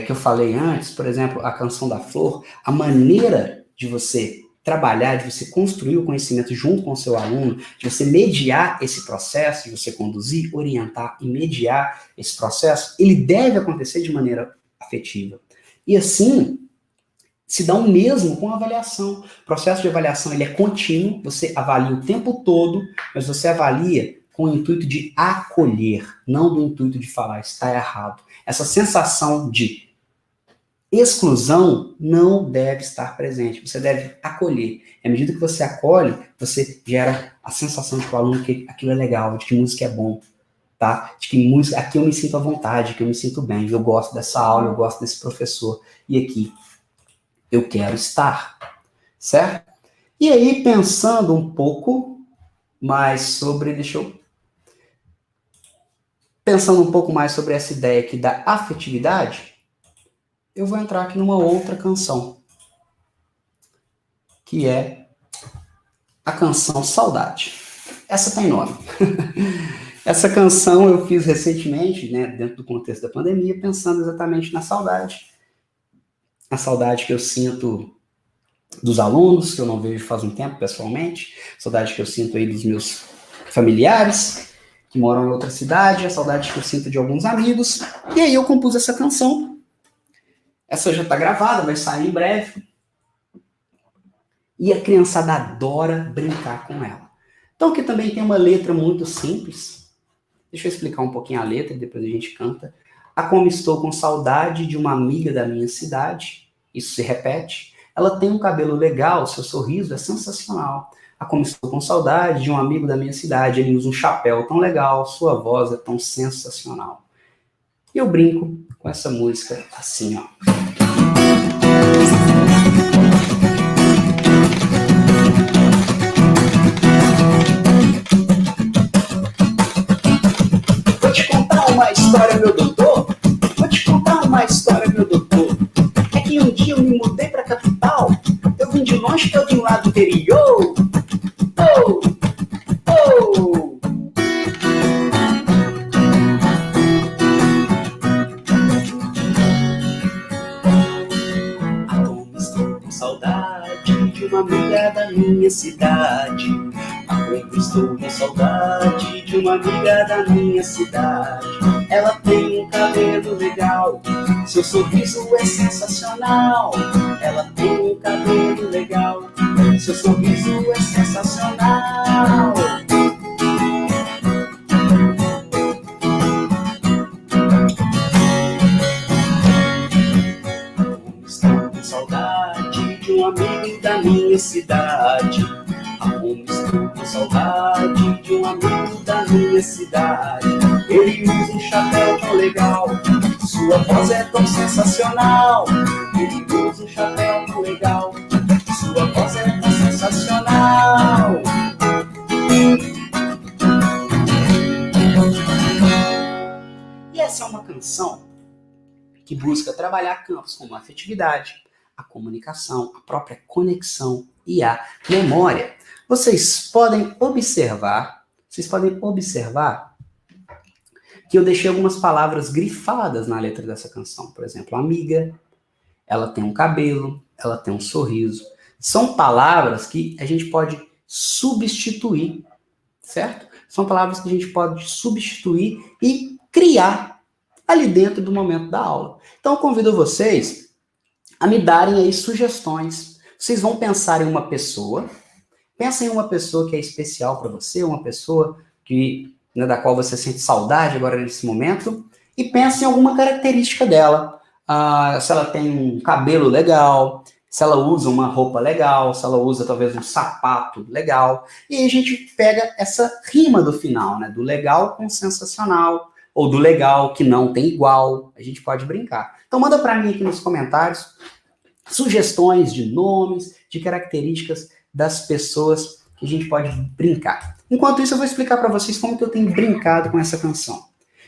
que eu falei antes, por exemplo, a Canção da Flor, a maneira de você trabalhar, de você construir o conhecimento junto com o seu aluno, de você mediar esse processo, de você conduzir, orientar e mediar esse processo, ele deve acontecer de maneira afetiva. E assim, se dá o mesmo com a avaliação. O processo de avaliação ele é contínuo, você avalia o tempo todo, mas você avalia com o intuito de acolher, não do intuito de falar, está errado. Essa sensação de exclusão não deve estar presente, você deve acolher. E à medida que você acolhe, você gera a sensação de que o aluno que aquilo é legal, de que música é bom, tá? De que música, aqui eu me sinto à vontade, que eu me sinto bem, eu gosto dessa aula, eu gosto desse professor, e aqui eu quero estar, certo? E aí, pensando um pouco mais sobre, pensando um pouco mais sobre essa ideia aqui da afetividade, eu vou entrar aqui numa outra canção, que é a canção Saudade. Essa tem nome. Essa canção eu fiz recentemente, né, dentro do contexto da pandemia, pensando exatamente na saudade. A saudade que eu sinto dos alunos, que eu não vejo faz um tempo pessoalmente, a saudade que eu sinto aí dos meus familiares, que moram em outra cidade, a saudade que eu sinto de alguns amigos, e aí eu compus essa canção. Essa já está gravada, vai sair em breve. E a criançada adora brincar com ela. Então aqui também tem uma letra muito simples. Deixa eu explicar um pouquinho a letra e depois a gente canta. Como estou com saudade de uma amiga da minha cidade. Isso se repete. Ela tem um cabelo legal, seu sorriso é sensacional. Como estou com saudade de um amigo da minha cidade. Ele usa um chapéu tão legal, sua voz é tão sensacional. E eu brinco com essa música assim, ó. Vou te contar uma história, meu doutor. Vou te contar uma história, meu doutor. É que um dia eu me mudei pra capital. Eu vim de longe, que eu vim lá do interior. Oh, oh. Uma amiga da minha cidade. Estou com saudade de uma amiga da minha cidade. Ela tem um cabelo legal, seu sorriso é sensacional. Ela tem um cabelo legal, seu sorriso é sensacional. Estou com saudade de um amigo da minha cidade. Estou com saudade de um amigo da minha cidade. Ele usa um chapéu tão legal, sua voz é tão sensacional. Ele usa um chapéu tão legal, sua voz é tão sensacional. E essa é uma canção que busca trabalhar campos como a afetividade, a comunicação, a própria conexão e a memória. Vocês podem observar que eu deixei algumas palavras grifadas na letra dessa canção. Por exemplo, amiga, ela tem um cabelo, ela tem um sorriso. São palavras que a gente pode substituir, certo? São palavras que a gente pode substituir e criar ali dentro do momento da aula. Então eu convido vocês a me darem aí sugestões. Vocês vão pensar em uma pessoa. Pensa em uma pessoa que é especial para você, uma pessoa que, né, da qual você sente saudade agora nesse momento, e pensa em alguma característica dela. Se ela tem um cabelo legal, se ela usa uma roupa legal, se ela usa talvez um sapato legal. E aí a gente pega essa rima do final, né, do legal com sensacional, ou do legal, que não tem igual. A gente pode brincar. Então manda para mim aqui nos comentários sugestões de nomes, de características das pessoas que a gente pode brincar. Enquanto isso, eu vou explicar para vocês como que eu tenho brincado com essa canção.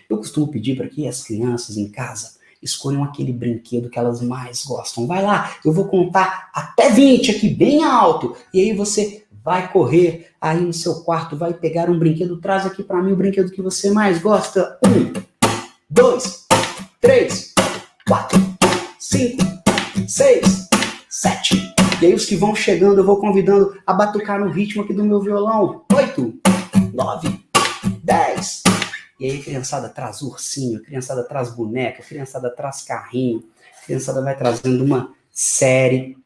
Eu costumo pedir para que as crianças em casa escolham aquele brinquedo que elas mais gostam. Vai lá, eu vou contar até 20 aqui, bem alto, e aí você vai correr aí no seu quarto, vai pegar um brinquedo, traz aqui para mim o brinquedo que você mais gosta. 1, 2, 3, 4, 5, 6, 7. E aí os que vão chegando, eu vou convidando a batucar no ritmo aqui do meu violão. 8, 9, 10. E aí a criançada traz ursinho, a criançada traz boneca, a criançada traz carrinho, a criançada vai trazendo uma série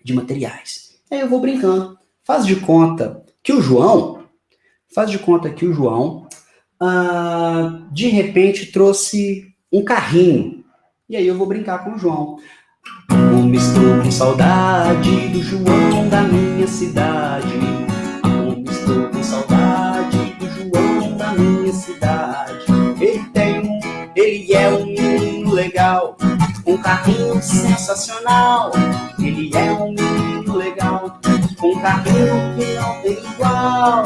de materiais. E aí eu vou brincando. Faz de conta que o João, de repente trouxe um carrinho. E aí eu vou brincar com o João. Como estou com saudade do João da minha cidade. Como estou com saudade do João da minha cidade. Ele é um menino legal, um carrinho sensacional. Ele é um menino legal, um carrinho que não tem igual.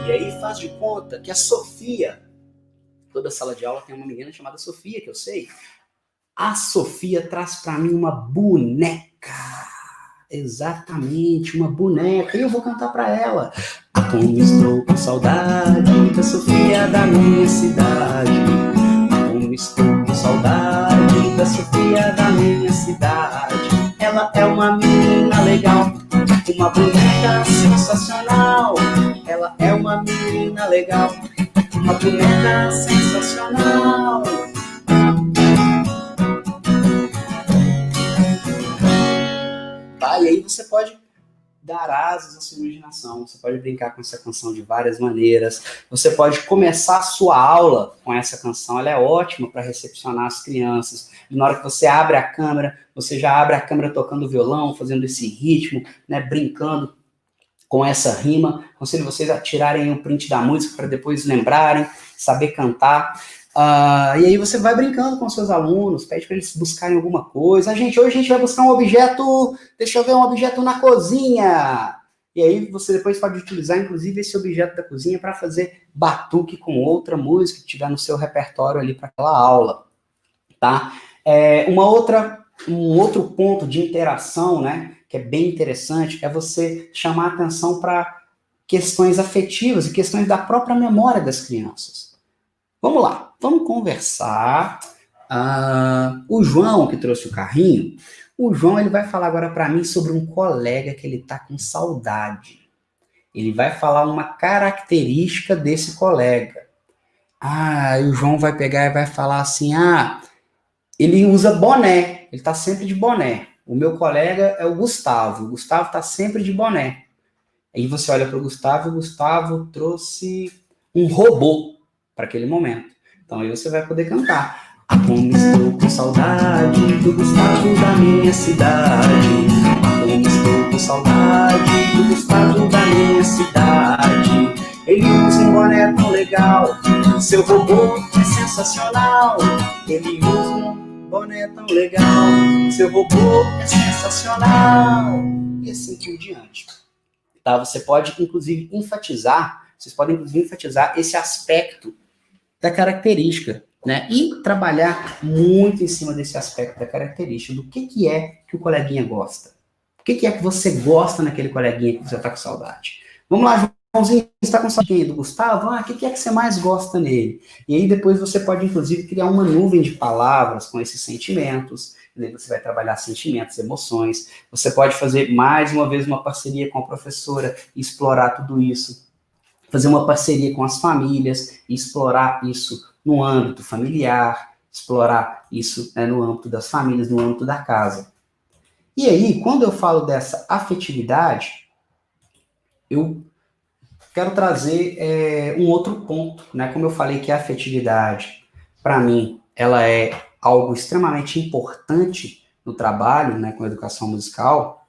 E aí faz de conta que a Sofia, toda sala de aula tem uma menina chamada Sofia, que eu sei. A Sofia traz para mim uma boneca. Exatamente, uma boneca. E eu vou cantar para ela. Como estou com saudade da Sofia da minha cidade. Como estou com saudade da Sofia da minha cidade. Ela é uma menina legal, uma boneca sensacional. Ela é uma menina legal, uma boneca sensacional. Tá? E aí você pode dar asas à sua imaginação, você pode brincar com essa canção de várias maneiras, você pode começar a sua aula com essa canção, ela é ótima para recepcionar as crianças. E na hora que você abre a câmera, você já abre a câmera tocando violão, fazendo esse ritmo, né, brincando com essa rima. Aconselho vocês a tirarem o print da música para depois lembrarem, saber cantar. E aí você vai brincando com seus alunos, pede para eles buscarem alguma coisa. Hoje a gente vai buscar um objeto, deixa eu ver, um objeto na cozinha. E aí você depois pode utilizar, inclusive, esse objeto da cozinha para fazer batuque com outra música que tiver no seu repertório ali para aquela aula, tá? Um outro ponto de interação, né, que é bem interessante, é você chamar a atenção para questões afetivas e questões da própria memória das crianças. Vamos lá, vamos conversar. O João, que trouxe o carrinho, o João ele vai falar agora para mim sobre um colega que ele está com saudade. Ele vai falar uma característica desse colega. E o João vai pegar e vai falar assim, ele usa boné, ele está sempre de boné. O meu colega é o Gustavo está sempre de boné. Aí você olha para o Gustavo trouxe um robô para aquele momento. Então aí você vai poder cantar. Como estou com saudade do Gustavo da minha cidade. Como estou com saudade do Gustavo da minha cidade. Ele usa um boné tão legal, seu robô é sensacional. Ele usa um boné tão legal, seu robô é sensacional. E assim por diante. Tá? Vocês podem inclusive enfatizar esse aspecto da característica, né? E trabalhar muito em cima desse aspecto da característica, do que é que o coleguinha gosta. O que é que você gosta naquele coleguinha que você está com saudade. Vamos lá, Joãozinho, você está com saudade do Gustavo? O que é que você mais gosta nele? E aí depois você pode, inclusive, criar uma nuvem de palavras com esses sentimentos. E aí você vai trabalhar sentimentos, emoções. Você pode fazer, mais uma vez, uma parceria com a professora e explorar tudo isso. Fazer uma parceria com as famílias e explorar isso no âmbito familiar, explorar isso, né, no âmbito das famílias, no âmbito da casa. E aí, quando eu falo dessa afetividade, eu quero trazer um outro ponto, né? Como eu falei que a afetividade, para mim, ela é algo extremamente importante no trabalho, né, com a educação musical.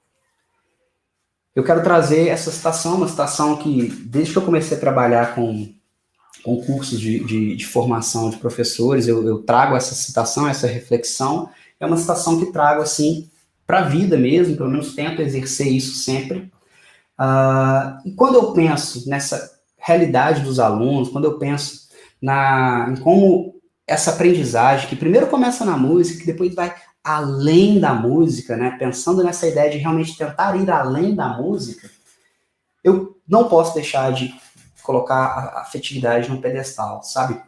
eu quero trazer essa citação, uma citação que, desde que eu comecei a trabalhar com cursos de formação de professores, eu trago essa citação, essa reflexão. É uma citação que trago, assim, para a vida mesmo, pelo menos tento exercer isso sempre. E quando eu penso nessa realidade dos alunos, quando eu penso em como essa aprendizagem, que primeiro começa na música, que depois vai além da música, né? Pensando nessa ideia de realmente tentar ir além da música, eu não posso deixar de colocar a afetividade no pedestal, sabe?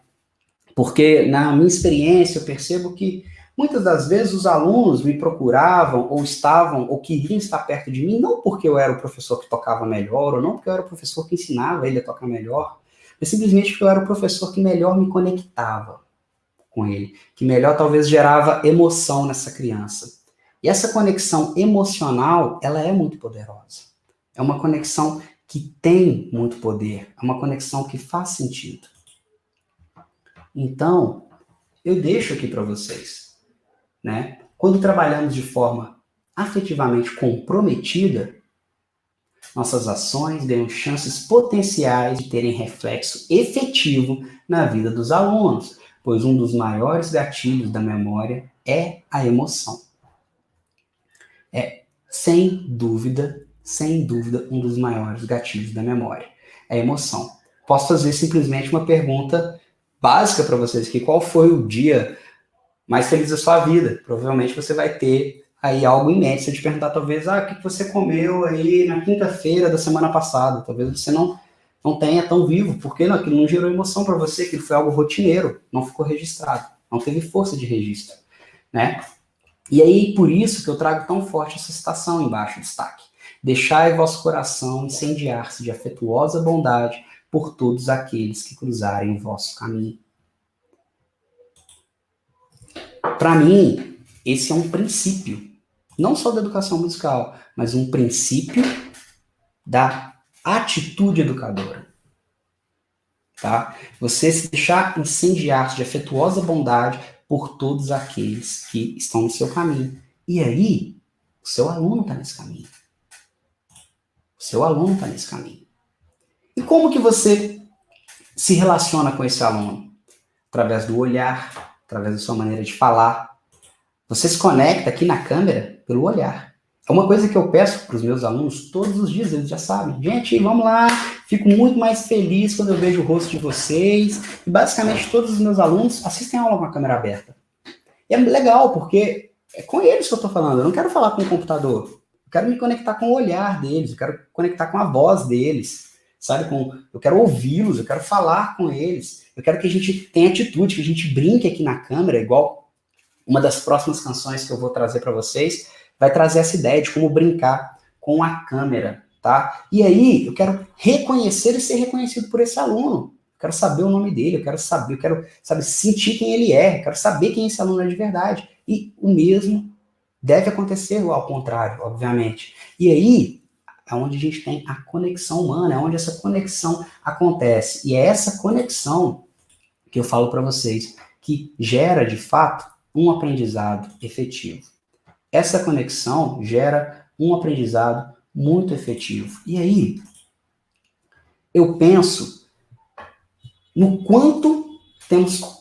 Porque na minha experiência eu percebo que muitas das vezes os alunos me procuravam ou estavam ou queriam estar perto de mim, não porque eu era o professor que tocava melhor, ou não porque eu era o professor que ensinava ele a tocar melhor, mas simplesmente porque eu era o professor que melhor me conectava com ele, que melhor talvez gerava emoção nessa criança. E essa conexão emocional, ela é muito poderosa. É uma conexão que tem muito poder, é uma conexão que faz sentido. Então, eu deixo aqui para vocês, né? Quando trabalhamos de forma afetivamente comprometida, nossas ações ganham chances potenciais de terem reflexo efetivo na vida dos alunos, pois um dos maiores gatilhos da memória é a emoção. É, sem dúvida, um dos maiores gatilhos da memória. É a emoção. Posso fazer simplesmente uma pergunta básica para vocês aqui. Qual foi o dia mais feliz da sua vida? Provavelmente você vai ter aí algo em mente. Se eu te perguntar, talvez, o que você comeu aí na quinta-feira da semana passada? Talvez você não tenha tão vivo, porque aquilo não gerou emoção para você, aquilo foi algo rotineiro, não ficou registrado, não teve força de registro, né? E aí, por isso que eu trago tão forte essa citação embaixo, destaque. Deixai vosso coração incendiar-se de afetuosa bondade por todos aqueles que cruzarem o vosso caminho. Para mim, esse é um princípio, não só da educação musical, mas um princípio da atitude educadora. Tá? Você se deixar incendiar-se de afetuosa bondade por todos aqueles que estão no seu caminho. E aí, o seu aluno está nesse caminho. O seu aluno está nesse caminho. E como que você se relaciona com esse aluno? Através do olhar, através da sua maneira de falar. Você se conecta aqui na câmera pelo olhar. É uma coisa que eu peço para os meus alunos todos os dias, eles já sabem. Gente, vamos lá, fico muito mais feliz quando eu vejo o rosto de vocês. E basicamente todos os meus alunos assistem a aula com a câmera aberta. E é legal, porque é com eles que eu estou falando. Eu não quero falar com o computador. Eu quero me conectar com o olhar deles, eu quero conectar com a voz deles, sabe? Eu quero ouvi-los, eu quero falar com eles. Eu quero que a gente tenha atitude, que a gente brinque aqui na câmera, igual uma das próximas canções que eu vou trazer para vocês, vai trazer essa ideia de como brincar com a câmera, tá? E aí, eu quero reconhecer e ser reconhecido por esse aluno. Eu quero saber o nome dele, eu quero sentir quem ele é, eu quero saber quem esse aluno é de verdade. E o mesmo deve acontecer ao contrário, obviamente. E aí, é onde a gente tem a conexão humana, é onde essa conexão acontece. E é essa conexão que eu falo para vocês, que gera, de fato, um aprendizado efetivo. Essa conexão gera um aprendizado muito efetivo. E aí, eu penso no quanto temos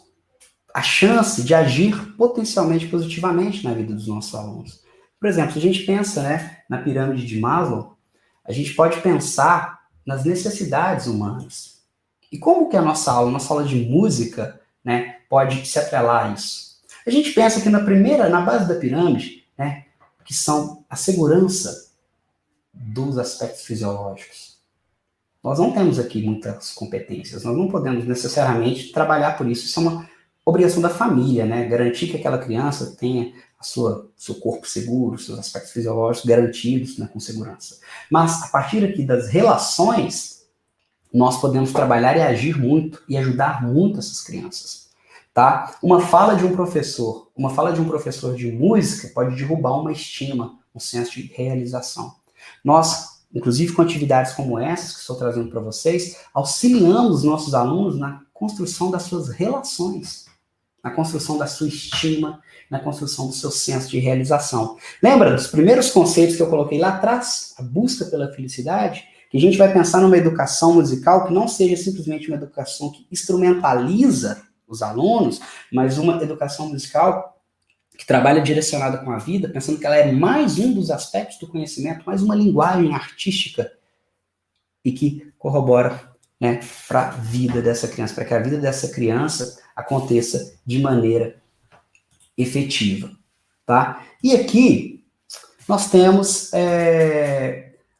a chance de agir potencialmente positivamente na vida dos nossos alunos. Por exemplo, se a gente pensa, né, na pirâmide de Maslow, a gente pode pensar nas necessidades humanas. E como que a nossa aula de música, né, pode se atrelar a isso? A gente pensa que na base da pirâmide, né, que são a segurança dos aspectos fisiológicos. Nós não temos aqui muitas competências, nós não podemos necessariamente trabalhar por isso. Isso é uma obrigação da família, né? Garantir que aquela criança tenha seu corpo seguro, seus aspectos fisiológicos garantidos, né, com segurança. Mas, a partir aqui das relações, nós podemos trabalhar e agir muito e ajudar muito essas crianças. Tá? Uma fala de um professor de música pode derrubar uma estima, um senso de realização. Nós, inclusive com atividades como essas que estou trazendo para vocês, auxiliamos os nossos alunos na construção das suas relações. na construção da sua estima, na construção do seu senso de realização. Lembra dos primeiros conceitos que eu coloquei lá atrás? A busca pela felicidade? Que a gente vai pensar numa educação musical que não seja simplesmente uma educação que instrumentaliza os alunos, mas uma educação musical que trabalha direcionada com a vida, pensando que ela é mais um dos aspectos do conhecimento, mais uma linguagem artística e que corrobora, né, para a vida dessa criança, para que a vida dessa criança aconteça de maneira efetiva, tá? E aqui nós temos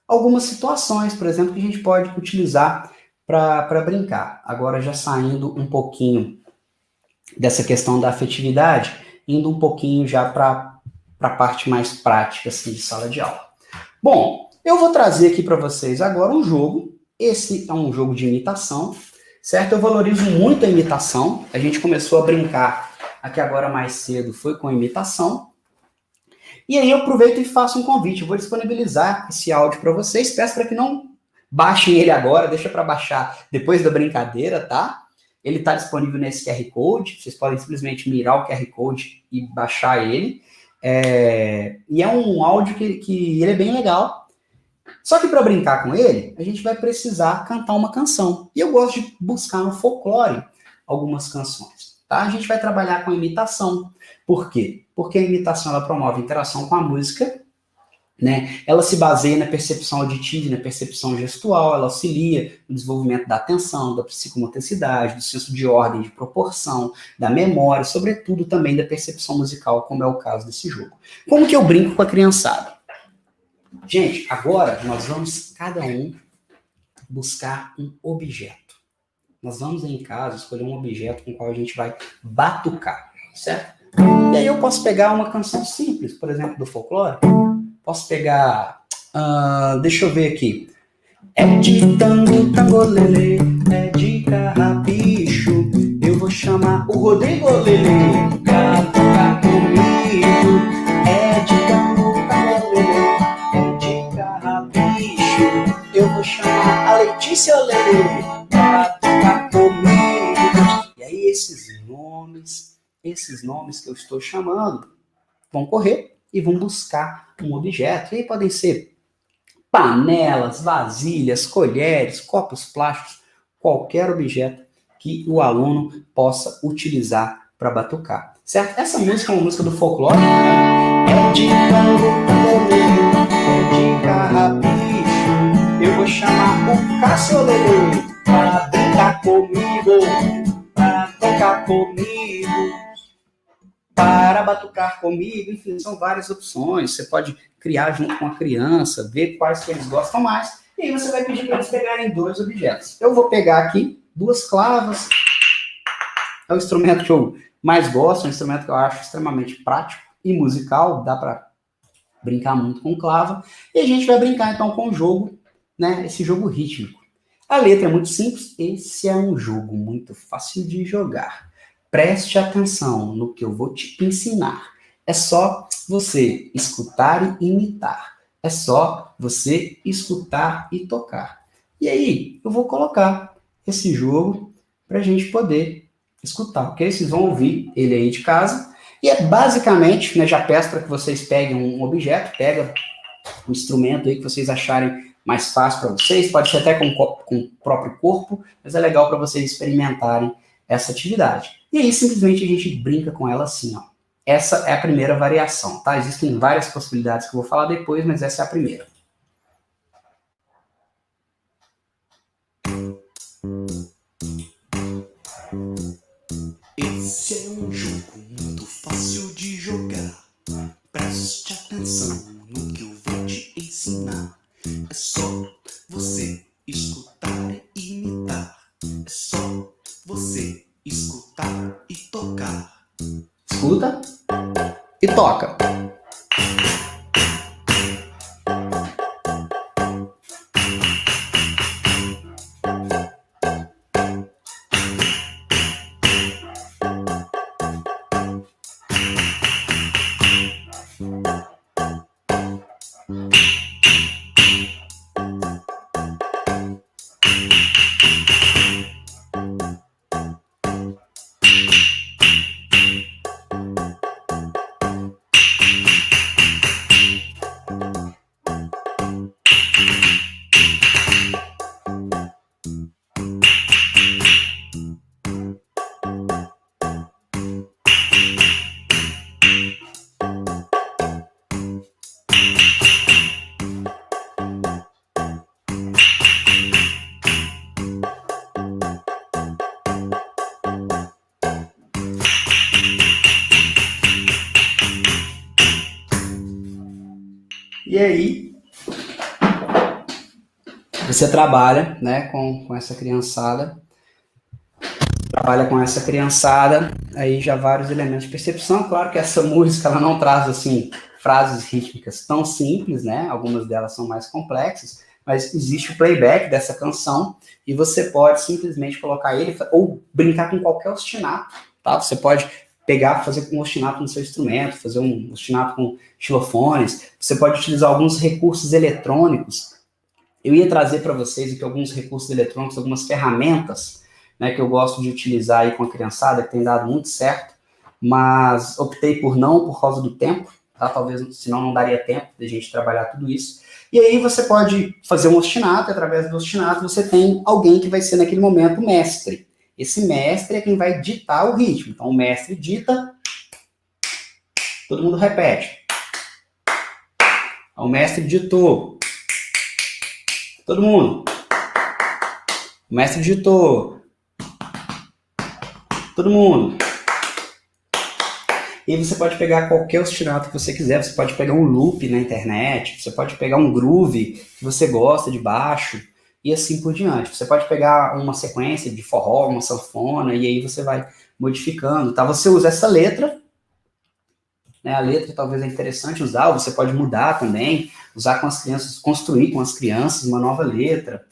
algumas situações, por exemplo, que a gente pode utilizar para brincar. Agora já saindo um pouquinho dessa questão da afetividade, indo um pouquinho já para a parte mais prática assim, de sala de aula. Bom, eu vou trazer aqui para vocês agora um jogo. Esse é um jogo de imitação, certo? Eu valorizo muito a imitação. A gente começou a brincar aqui agora mais cedo, foi com a imitação. E aí eu aproveito e faço um convite. Eu vou disponibilizar esse áudio para vocês. Peço para que não baixem ele agora, deixa para baixar depois da brincadeira, tá? Ele está disponível nesse QR Code. Vocês podem simplesmente mirar o QR Code e baixar ele. E é um áudio que ele é bem legal. Só que para brincar com ele, a gente vai precisar cantar uma canção. E eu gosto de buscar no folclore algumas canções. Tá? A gente vai trabalhar com a imitação. Por quê? Porque a imitação ela promove interação com a música, né? Ela se baseia na percepção auditiva e na percepção gestual, ela auxilia no desenvolvimento da atenção, da psicomotricidade, do senso de ordem, de proporção, da memória, sobretudo também da percepção musical, como é o caso desse jogo. Como que eu brinco com a criançada? Gente, agora nós vamos cada um buscar um objeto. Nós vamos em casa escolher um objeto com o qual a gente vai batucar, certo? E aí eu posso pegar uma canção simples, por exemplo, do folclore. Posso pegar, deixa eu ver aqui. É de tango, tangolele, é de carrapicho. Eu vou chamar o Rodrigo Lele pra tocar comigo. É de tango, tangolele, é de carrapicho. Eu vou chamar a Letícia Lele pra tocar comigo. E aí esses nomes que eu estou chamando vão correr e vão buscar um objeto. E aí podem ser panelas, vasilhas, colheres, copos plásticos, qualquer objeto que o aluno possa utilizar para batucar, certo? Essa música é uma música do folclore, né? É de tango, é de carrapicho. Eu vou chamar o Cássio Lele para brincar comigo, para tocar comigo, para batucar comigo. Enfim, são várias opções. Você pode criar junto com a criança, ver quais que eles gostam mais, e aí você vai pedir para eles pegarem 2 objetos. Eu vou pegar aqui 2 clavas, é o instrumento que eu mais gosto, é um instrumento que eu acho extremamente prático e musical, dá para brincar muito com clava, e a gente vai brincar então com o jogo, né, esse jogo rítmico. A letra é muito simples, esse é um jogo muito fácil de jogar. Preste atenção no que eu vou te ensinar. É só você escutar e imitar. É só você escutar e tocar. E aí, eu vou colocar esse jogo para a gente poder escutar, ok? Vocês vão ouvir ele aí de casa. E é basicamente, né, já peço para que vocês peguem um objeto, pega um instrumento aí que vocês acharem mais fácil para vocês, pode ser até com o próprio corpo, mas é legal para vocês experimentarem essa atividade. E aí, simplesmente, a gente brinca com ela assim, ó. Essa é a primeira variação, tá? Existem várias possibilidades que eu vou falar depois, mas essa é a primeira. Esse é um jogo muito fácil de jogar. Preste atenção no que eu vou te ensinar. É só você escutar e imitar. É só você escutar e tocar. Escuta e toca. E aí, você trabalha, né, com essa criançada, aí já vários elementos de percepção. Claro que essa música ela não traz assim frases rítmicas tão simples, né? Algumas delas são mais complexas, mas existe o playback dessa canção e você pode simplesmente colocar ele ou brincar com qualquer ostinato, tá? Você pode pegar, fazer um ostinato no seu instrumento, fazer um ostinato com xilofones. Você pode utilizar alguns recursos eletrônicos. Eu ia trazer para vocês aqui alguns recursos eletrônicos, algumas ferramentas, né, que eu gosto de utilizar aí com a criançada, que tem dado muito certo, mas optei por não por causa do tempo, tá? Talvez, senão não daria tempo de a gente trabalhar tudo isso. E aí você pode fazer um ostinato, e através do ostinato você tem alguém que vai ser naquele momento o mestre. Esse mestre é quem vai ditar o ritmo. Então o mestre dita, todo mundo repete. O mestre ditou, todo mundo. O mestre ditou, todo mundo. E aí você pode pegar qualquer ostinato que você quiser, você pode pegar um loop na internet, você pode pegar um groove que você gosta de baixo, e assim por diante. Você pode pegar uma sequência de forró, uma sanfona, e aí você vai modificando, tá? Você usa essa letra, né? A letra talvez é interessante usar, ou você pode mudar também, usar com as crianças, construir com as crianças uma nova letra.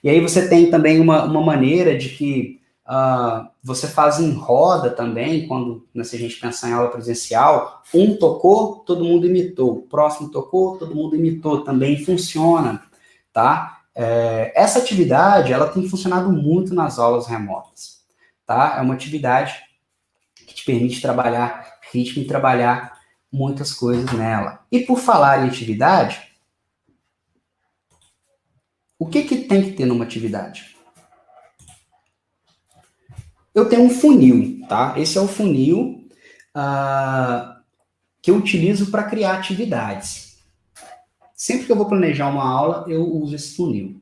E aí você tem também uma maneira de que você faz em roda também, quando, né, se a gente pensar em aula presencial, um tocou, todo mundo imitou, o próximo tocou, todo mundo imitou, também funciona, tá? Essa atividade, ela tem funcionado muito nas aulas remotas, tá? É uma atividade que te permite trabalhar ritmo e trabalhar muitas coisas nela. E por falar em atividade, o que tem que ter numa atividade? Eu tenho um funil, tá? Esse é o funil que eu utilizo para criar atividades. Sempre que eu vou planejar uma aula, eu uso esse funil.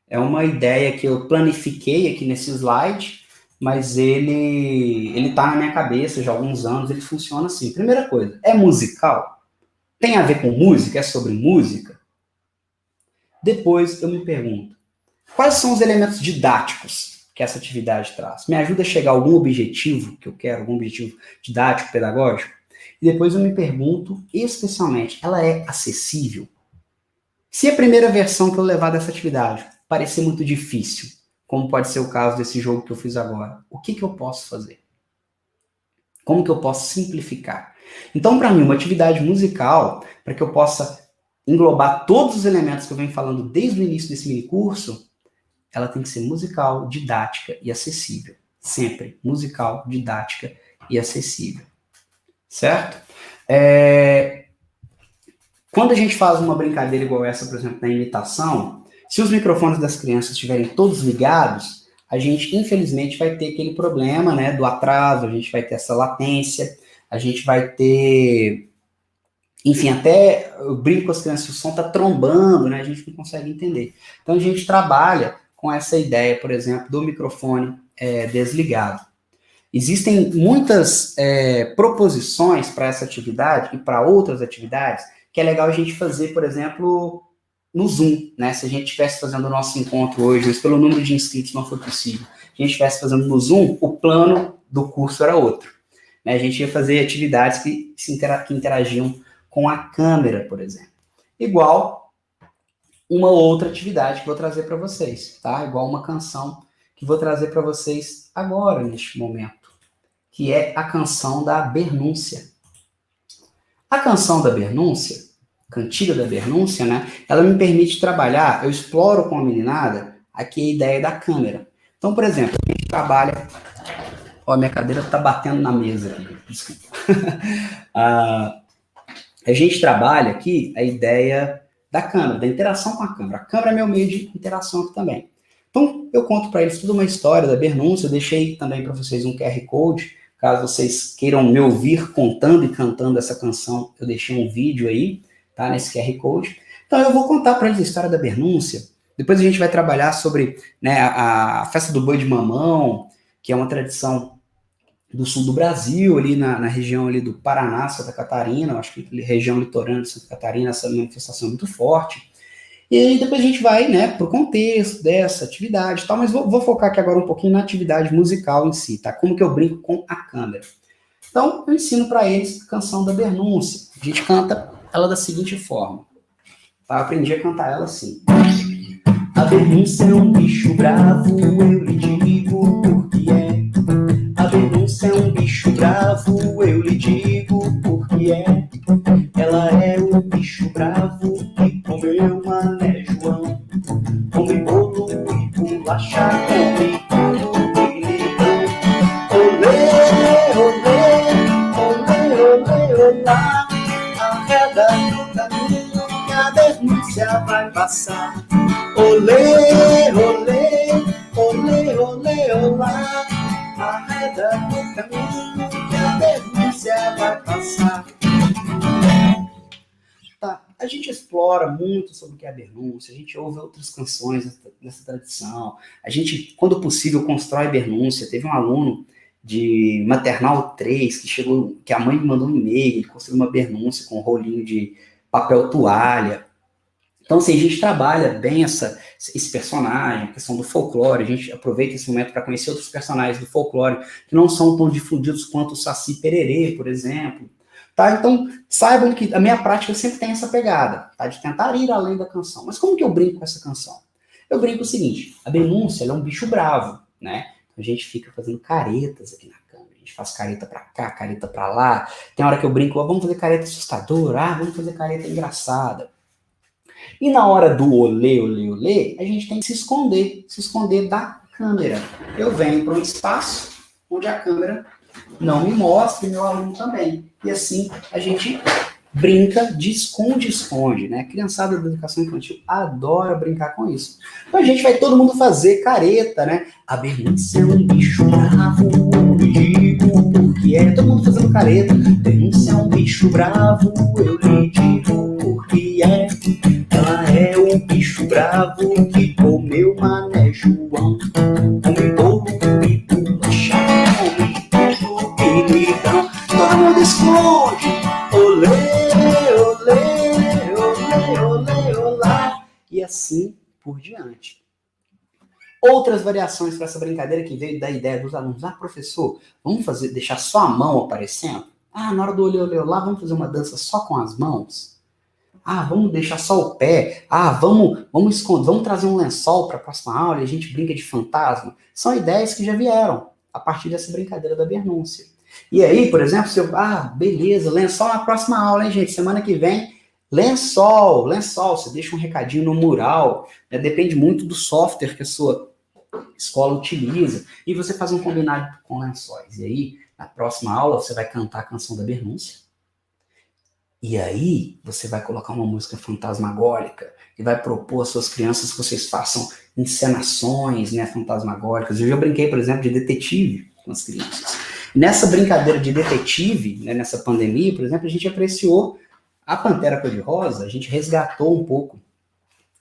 É uma ideia que eu planifiquei aqui nesse slide, mas ele está na minha cabeça já há alguns anos, ele funciona assim. Primeira coisa, é musical? Tem a ver com música? É sobre música? Depois eu me pergunto, quais são os elementos didáticos que essa atividade traz? Me ajuda a chegar a algum objetivo que eu quero, algum objetivo didático, pedagógico? E depois eu me pergunto, especialmente, ela é acessível? Se a primeira versão que eu levar dessa atividade parecer muito difícil, como pode ser o caso desse jogo que eu fiz agora, o que eu posso fazer? Como que eu posso simplificar? Então, para mim, uma atividade musical, para que eu possa englobar todos os elementos que eu venho falando desde o início desse mini curso, ela tem que ser musical, didática e acessível. Sempre musical, didática e acessível. Certo? Quando a gente faz uma brincadeira igual essa, por exemplo, na imitação, se os microfones das crianças estiverem todos ligados, a gente, infelizmente, vai ter aquele problema, né, do atraso, a gente vai ter essa latência, a gente vai ter... Enfim, até eu brinco com as crianças, o som está trombando, né, a gente não consegue entender. Então, a gente trabalha com essa ideia, por exemplo, do microfone desligado. Existem muitas proposições para essa atividade e para outras atividades que é legal a gente fazer, por exemplo, no Zoom, né? Se a gente estivesse fazendo o nosso encontro hoje, mas pelo número de inscritos não foi possível, a gente estivesse fazendo no Zoom, o plano do curso era outro. Né? A gente ia fazer atividades que interagiam com a câmera, por exemplo. Igual uma outra atividade que vou trazer para vocês, tá? Igual uma canção que vou trazer para vocês agora, neste momento, que é a canção da Bernúncia. A canção da Bernúncia, Cantiga da Bernúncia, né? Ela me permite trabalhar, eu exploro com a meninada aqui a ideia da câmera. Então, por exemplo, a gente trabalha... Ó, minha cadeira tá batendo na mesa aqui, desculpa. A gente trabalha aqui a ideia da câmera, da interação com a câmera. A câmera é meu meio de interação aqui também. Então, eu conto para eles toda uma história da Bernúncia, eu deixei também para vocês um QR Code, caso vocês queiram me ouvir contando e cantando essa canção, eu deixei um vídeo aí, tá, nesse QR Code. Então, eu vou contar para eles a história da Bernúncia, depois a gente vai trabalhar sobre, né, a festa do boi de mamão, que é uma tradição do sul do Brasil, ali na região ali do Paraná, Santa Catarina, eu acho que região litorânea de Santa Catarina, essa manifestação é muito forte. E aí depois a gente vai, né, pro contexto dessa atividade e tal, mas vou focar aqui agora um pouquinho na atividade musical em si, tá? Como que eu brinco com a câmera. Então, eu ensino para eles a canção da Bernúncia. A gente canta ela da seguinte forma, tá? Eu aprendi a cantar ela assim. A Bernúncia é um bicho bravo, eu lhe digo porque é. A Bernúcia é um bicho bravo, eu lhe digo porque é. Ela é o bicho bravo que comeu mané João. Come bolo e bolacha, come tudo e leitão. Olê, olê, olê, olê, olá. Arreda no caminho que a Bernúcia vai passar. Olê, olê, olê, olê, olá. Arreda no caminho que a Bernúcia vai passar. Tá, a gente explora muito sobre o que é a Bernúncia, a gente ouve outras canções dessa tradição, a gente, quando possível, constrói Bernúncia. Teve um aluno de Maternal 3 que chegou, que a mãe me mandou um e-mail, ele construiu uma Bernúncia com um rolinho de papel toalha. Então, assim, a gente trabalha bem esse personagem, a questão do folclore, a gente aproveita esse momento para conhecer outros personagens do folclore que não são tão difundidos quanto o Saci Pererê, por exemplo. Tá? Então, saibam que a minha prática sempre tem essa pegada, tá? De tentar ir além da canção. Mas como que eu brinco com essa canção? Eu brinco o seguinte, a Bernúncia ela é um bicho bravo, né? A gente fica fazendo caretas aqui na câmera, a gente faz careta pra cá, careta pra lá. Tem hora que eu brinco, vamos fazer careta assustadora, vamos fazer careta engraçada. E na hora do olê, olê, olê, a gente tem que se esconder da câmera. Eu venho para um espaço onde a câmera não me mostra e meu aluno também. E assim a gente brinca de esconde-esconde, né? A criançada da educação infantil adora brincar com isso. Então a gente vai todo mundo fazer careta, né? A Bernúcia é um bicho bravo, eu digo porque é. Todo mundo fazendo careta. Bernúcia é um bicho bravo, eu lhe digo porque é. Ela é um bicho bravo que comeu mané João. Come bolo e bolacha, come tudo e leitão. Todo mundo esconde. Olê, olê, olê, olê, olá. E assim por diante. Outras variações para essa brincadeira que veio da ideia dos alunos. Ah, professor, vamos deixar só a mão aparecendo? Ah, na hora do olê, olê, olá, vamos fazer uma dança só com as mãos? Ah, vamos deixar só o pé. Ah, vamos esconder, vamos trazer um lençol para a próxima aula e a gente brinca de fantasma. São ideias que já vieram a partir dessa brincadeira da Bernúncia. E aí, por exemplo, se eu... Ah, beleza, lençol na próxima aula, hein, gente? Semana que vem, lençol. Você deixa um recadinho no mural. Né? Depende muito do software que a sua escola utiliza. E você faz um combinado com lençóis. E aí, na próxima aula, você vai cantar a canção da Bernúncia. E aí, você vai colocar uma música fantasmagórica e vai propor às suas crianças que vocês façam encenações, né, fantasmagóricas. Eu já brinquei, por exemplo, de detetive com as crianças. E nessa brincadeira de detetive, né, nessa pandemia, por exemplo, a gente apreciou a Pantera Cor-de-Rosa, a gente resgatou um pouco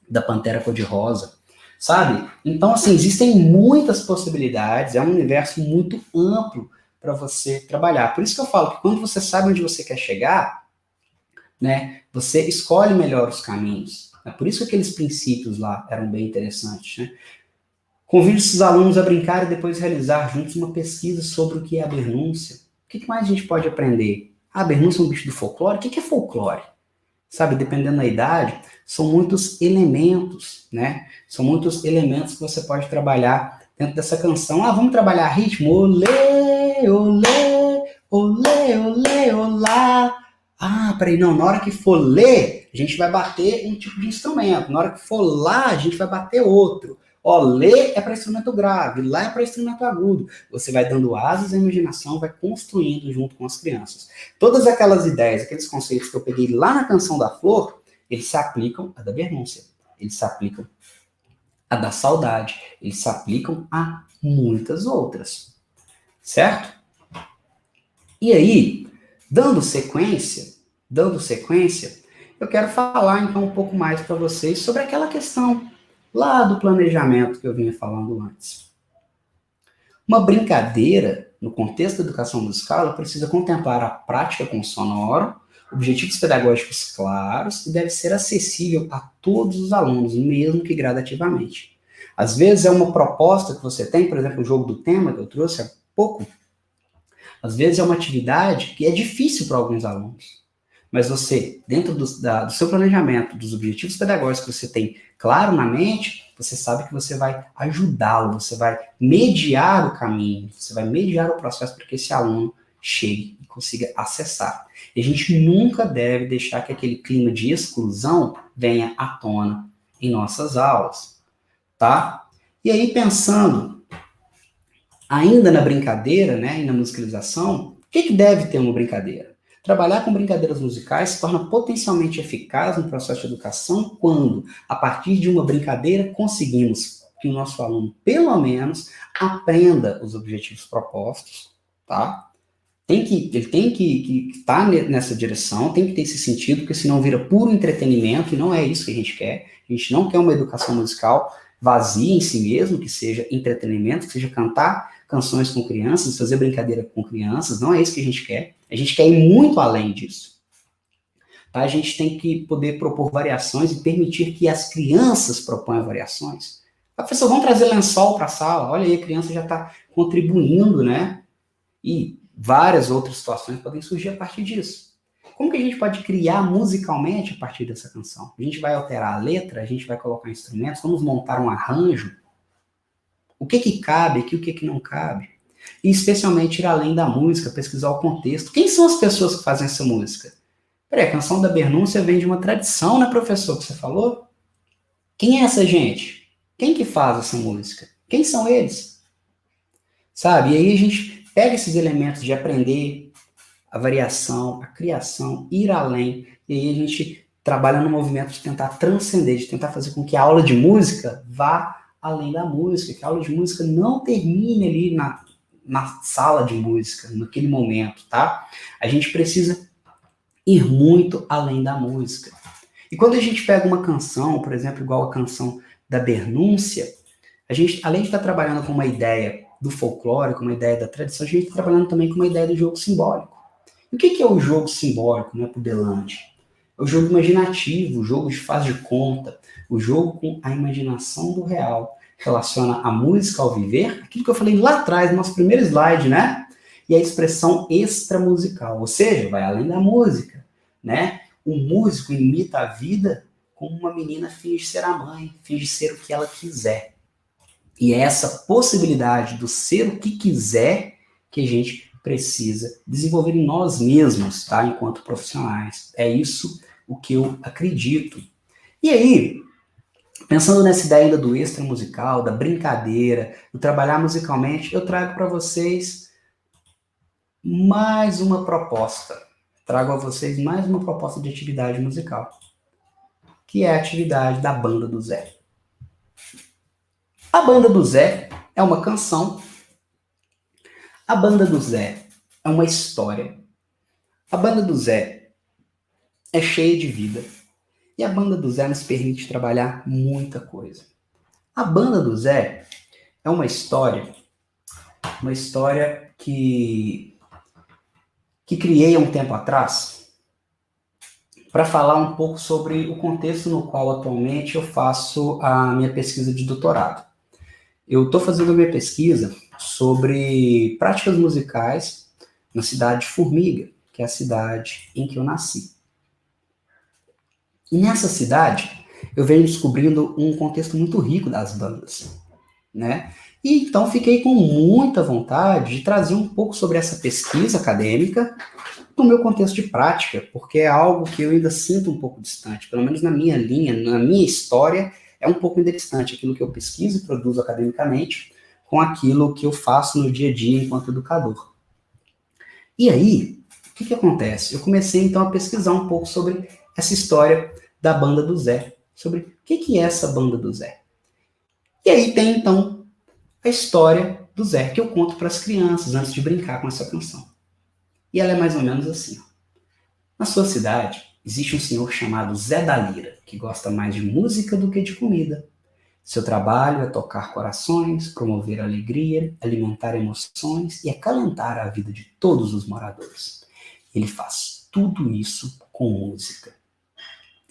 da Pantera Cor-de-Rosa, sabe? Então, assim, existem muitas possibilidades, é um universo muito amplo para você trabalhar. Por isso que eu falo que quando você sabe onde você quer chegar, né, você escolhe melhor os caminhos. É por isso que aqueles princípios lá eram bem interessantes. Né? Convido esses alunos a brincar e depois realizar juntos uma pesquisa sobre o que é a Bernúncia. O que mais a gente pode aprender? Ah, a Bernúncia é um bicho do folclore? O que é folclore? Sabe, dependendo da idade, são muitos elementos, né? São muitos elementos que você pode trabalhar dentro dessa canção. Ah, vamos trabalhar ritmo? Olê, olê, olê, olê, olá. Ah, peraí, não, na hora que for ler, a gente vai bater um tipo de instrumento. Na hora que for lá, a gente vai bater outro. Ó, lê é para instrumento grave, lá é para instrumento agudo. Você vai dando asas à imaginação, vai construindo junto com as crianças. Todas aquelas ideias, aqueles conceitos que eu peguei lá na Canção da Flor, eles se aplicam à da Bernúncia. Eles se aplicam a da saudade. Eles se aplicam a muitas outras, certo? E aí, dando sequência, eu quero falar então um pouco mais para vocês sobre aquela questão lá do planejamento que eu vinha falando antes. Uma brincadeira, no contexto da educação musical, ela precisa contemplar a prática com o sonoro, objetivos pedagógicos claros e deve ser acessível a todos os alunos, mesmo que gradativamente. Às vezes é uma proposta que você tem, por exemplo, o jogo do tema que eu trouxe há pouco, às vezes é uma atividade que é difícil para alguns alunos. Mas você, dentro do seu planejamento, dos objetivos pedagógicos que você tem claro na mente, você sabe que você vai ajudá-lo, você vai mediar o caminho, você vai mediar o processo para que esse aluno chegue e consiga acessar. E a gente nunca deve deixar que aquele clima de exclusão venha à tona em nossas aulas, tá? E aí, pensando ainda na brincadeira, né, e na musicalização, o que deve ter uma brincadeira? Trabalhar com brincadeiras musicais se torna potencialmente eficaz no processo de educação quando, a partir de uma brincadeira, conseguimos que o nosso aluno, pelo menos, aprenda os objetivos propostos, tá? Ele tem que estar nessa direção, tem que ter esse sentido, porque senão vira puro entretenimento, e não é isso que a gente quer. A gente não quer uma educação musical vazia em si mesmo, que seja entretenimento, que seja cantar canções com crianças, fazer brincadeira com crianças, não é isso que a gente quer. A gente quer ir muito além disso. Tá? A gente tem que poder propor variações e permitir que as crianças proponham variações. A professor, vamos trazer lençol para a sala, olha aí, a criança já está contribuindo, né? E várias outras situações podem surgir a partir disso. Como que a gente pode criar musicalmente a partir dessa canção? A gente vai alterar a letra, a gente vai colocar instrumentos, vamos montar um arranjo. O que cabe aqui, o que não cabe? E especialmente ir além da música, pesquisar o contexto. Quem são as pessoas que fazem essa música? Peraí, a canção da Bernúncia vem de uma tradição, né, professor, que você falou? Quem é essa gente? Quem que faz essa música? Quem são eles? Sabe? E aí a gente pega esses elementos de aprender a variação, a criação, ir além, e aí a gente trabalha no movimento de tentar transcender, de tentar fazer com que a aula de música vá além da música, que a aula de música não termine ali na sala de música, naquele momento, tá? A gente precisa ir muito além da música. E quando a gente pega uma canção, por exemplo, igual a canção da Bernúncia, a gente, além de estar trabalhando com uma ideia do folclore, com uma ideia da tradição, a gente está trabalhando também com uma ideia do jogo simbólico. E o que é o jogo simbólico, né, pro Delande? É o jogo imaginativo, o jogo de faz de conta, o jogo com a imaginação do real. Relaciona a música ao viver, aquilo que eu falei lá atrás, no nosso primeiro slide, né? E a expressão extramusical, ou seja, vai além da música, né? O músico imita a vida como uma menina finge ser a mãe, finge ser o que ela quiser. E é essa possibilidade do ser o que quiser que a gente precisa desenvolver em nós mesmos, tá? Enquanto profissionais. É isso o que eu acredito. E aí, pensando nessa ideia ainda do extra musical, da brincadeira, do trabalhar musicalmente, eu trago para vocês mais uma proposta. Trago a vocês mais uma proposta de atividade musical, que é a atividade da Banda do Zé. A Banda do Zé é uma canção. A Banda do Zé é uma história. A Banda do Zé é cheia de vida. E a Banda do Zé nos permite trabalhar muita coisa. A Banda do Zé é uma história que criei há um tempo atrás para falar um pouco sobre o contexto no qual atualmente eu faço a minha pesquisa de doutorado. Eu estou fazendo a minha pesquisa sobre práticas musicais na cidade de Formiga, que é a cidade em que eu nasci. E nessa cidade, eu venho descobrindo um contexto muito rico das bandas, né? E então fiquei com muita vontade de trazer um pouco sobre essa pesquisa acadêmica no meu contexto de prática, porque é algo que eu ainda sinto um pouco distante, pelo menos na minha linha, na minha história, é um pouco ainda distante aquilo que eu pesquiso e produzo academicamente com aquilo que eu faço no dia a dia enquanto educador. E aí, o que acontece? Eu comecei então a pesquisar um pouco sobre essa história da Banda do Zé, sobre o que é essa Banda do Zé. E aí tem, então, a história do Zé, que eu conto para as crianças antes de brincar com essa canção. E ela é mais ou menos assim. Ó. Na sua cidade, existe um senhor chamado Zé da Lira, que gosta mais de música do que de comida. Seu trabalho é tocar corações, promover alegria, alimentar emoções e acalentar a vida de todos os moradores. Ele faz tudo isso com música.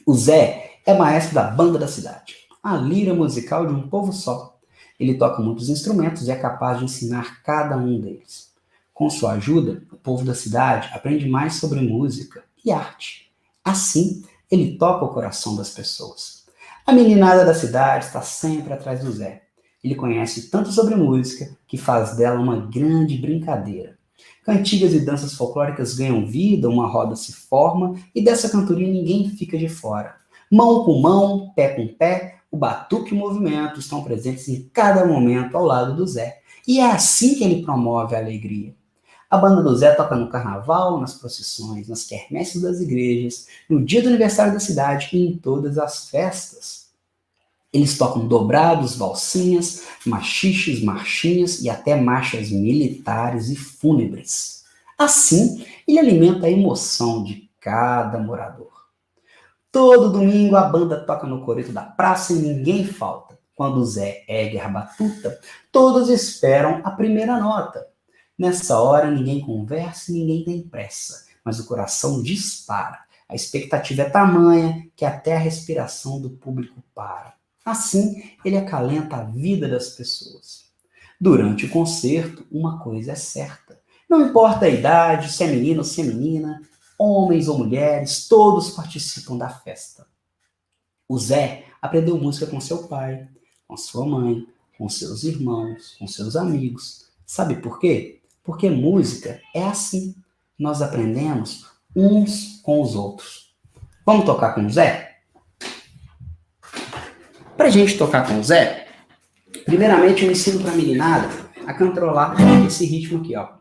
O Zé é maestro da banda da cidade, a lira musical de um povo só. Ele toca muitos instrumentos e é capaz de ensinar cada um deles. Com sua ajuda, o povo da cidade aprende mais sobre música e arte. Assim, ele toca o coração das pessoas. A meninada da cidade está sempre atrás do Zé. Ele conhece tanto sobre música que faz dela uma grande brincadeira. Cantigas e danças folclóricas ganham vida, uma roda se forma e dessa cantoria ninguém fica de fora. Mão com mão, pé com pé, o batuque e o movimento estão presentes em cada momento ao lado do Zé. E é assim que ele promove a alegria. A banda do Zé toca no carnaval, nas procissões, nas quermesses das igrejas, no dia do aniversário da cidade e em todas as festas. Eles tocam dobrados, valsinhas, machiches, marchinhas e até marchas militares e fúnebres. Assim, ele alimenta a emoção de cada morador. Todo domingo a banda toca no coreto da praça e ninguém falta. Quando o Zé ergue a batuta, todos esperam a primeira nota. Nessa hora ninguém conversa e ninguém tem pressa, mas o coração dispara. A expectativa é tamanha que até a respiração do público para. Assim, ele acalenta a vida das pessoas. Durante o concerto, uma coisa é certa. Não importa a idade, se é menino ou se é menina, homens ou mulheres, todos participam da festa. O Zé aprendeu música com seu pai, com sua mãe, com seus irmãos, com seus amigos. Sabe por quê? Porque música é assim. Nós aprendemos uns com os outros. Vamos tocar com o Zé? Pra gente tocar com o Zé, primeiramente eu ensino pra meninada a controlar esse ritmo aqui, ó.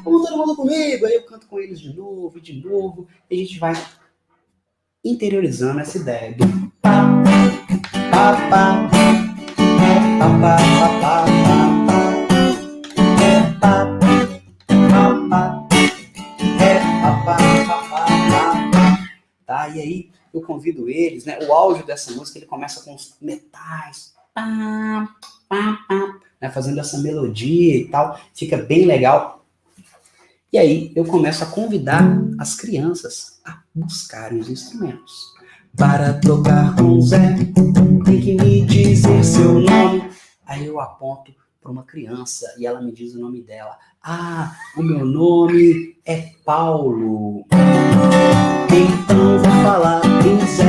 Vamos todo mundo comigo, aí eu canto com eles de novo, e a gente vai interiorizando essa ideia do pá, pá, pá. Tá, e aí eu convido eles, né? O áudio dessa música ele começa com os metais, pá, pá, pá, né? Fazendo essa melodia e tal, fica bem legal. E aí eu começo a convidar as crianças a buscarem os instrumentos. Para tocar com o Zé, tem que me dizer seu nome. Aí eu aponto para uma criança e ela me diz o nome dela. Ah, o meu nome é Paulo. Então vou falar pro Zé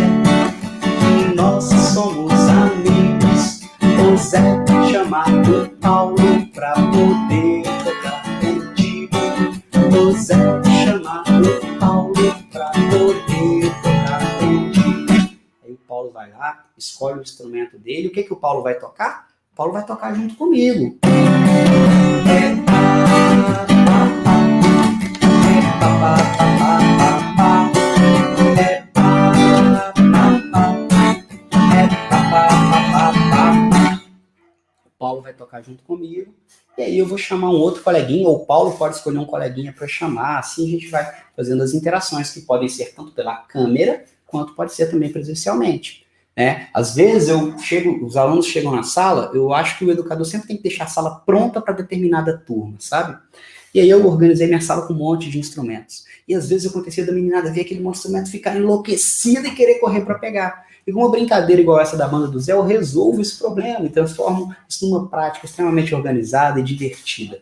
que nós somos amigos. O Zé chamar o Paulo pra poder tocar contigo. O Zé chamar o Paulo pra poder tocar contigo. Aí o Paulo vai lá, escolhe o instrumento dele. O que o Paulo vai tocar? O Paulo vai tocar junto comigo. O Paulo vai tocar junto comigo. E aí eu vou chamar um outro coleguinha, ou o Paulo pode escolher um coleguinha para chamar. Assim a gente vai fazendo as interações, que podem ser tanto pela câmera, quanto pode ser também presencialmente. Às vezes os alunos chegam na sala, eu acho que o educador sempre tem que deixar a sala pronta para determinada turma, sabe? E aí eu organizei minha sala com um monte de instrumentos. E às vezes acontecia da meninada ver aquele instrumento ficar enlouquecido e querer correr para pegar. E com uma brincadeira igual essa da banda do Zé, eu resolvo esse problema e transformo isso numa prática extremamente organizada e divertida.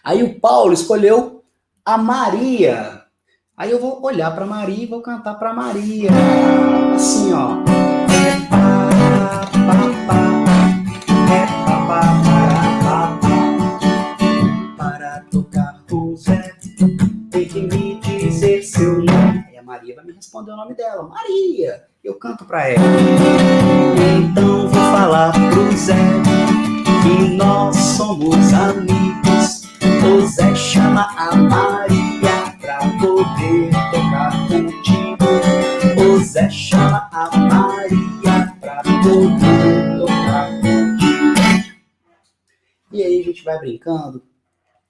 Aí o Paulo escolheu a Maria. Aí eu vou olhar para Maria e vou cantar para Maria. Assim, ó. Para tocar com o Zé, tem que me dizer seu nome. Aí a Maria vai me responder o nome dela. Maria! Eu canto para ela. Então vou falar pro Zé e nós somos amigos. O Zé chama a Maria pra poder tocar contigo. O Zé chama a Maria pra poder tocar contigo. E aí a gente vai brincando.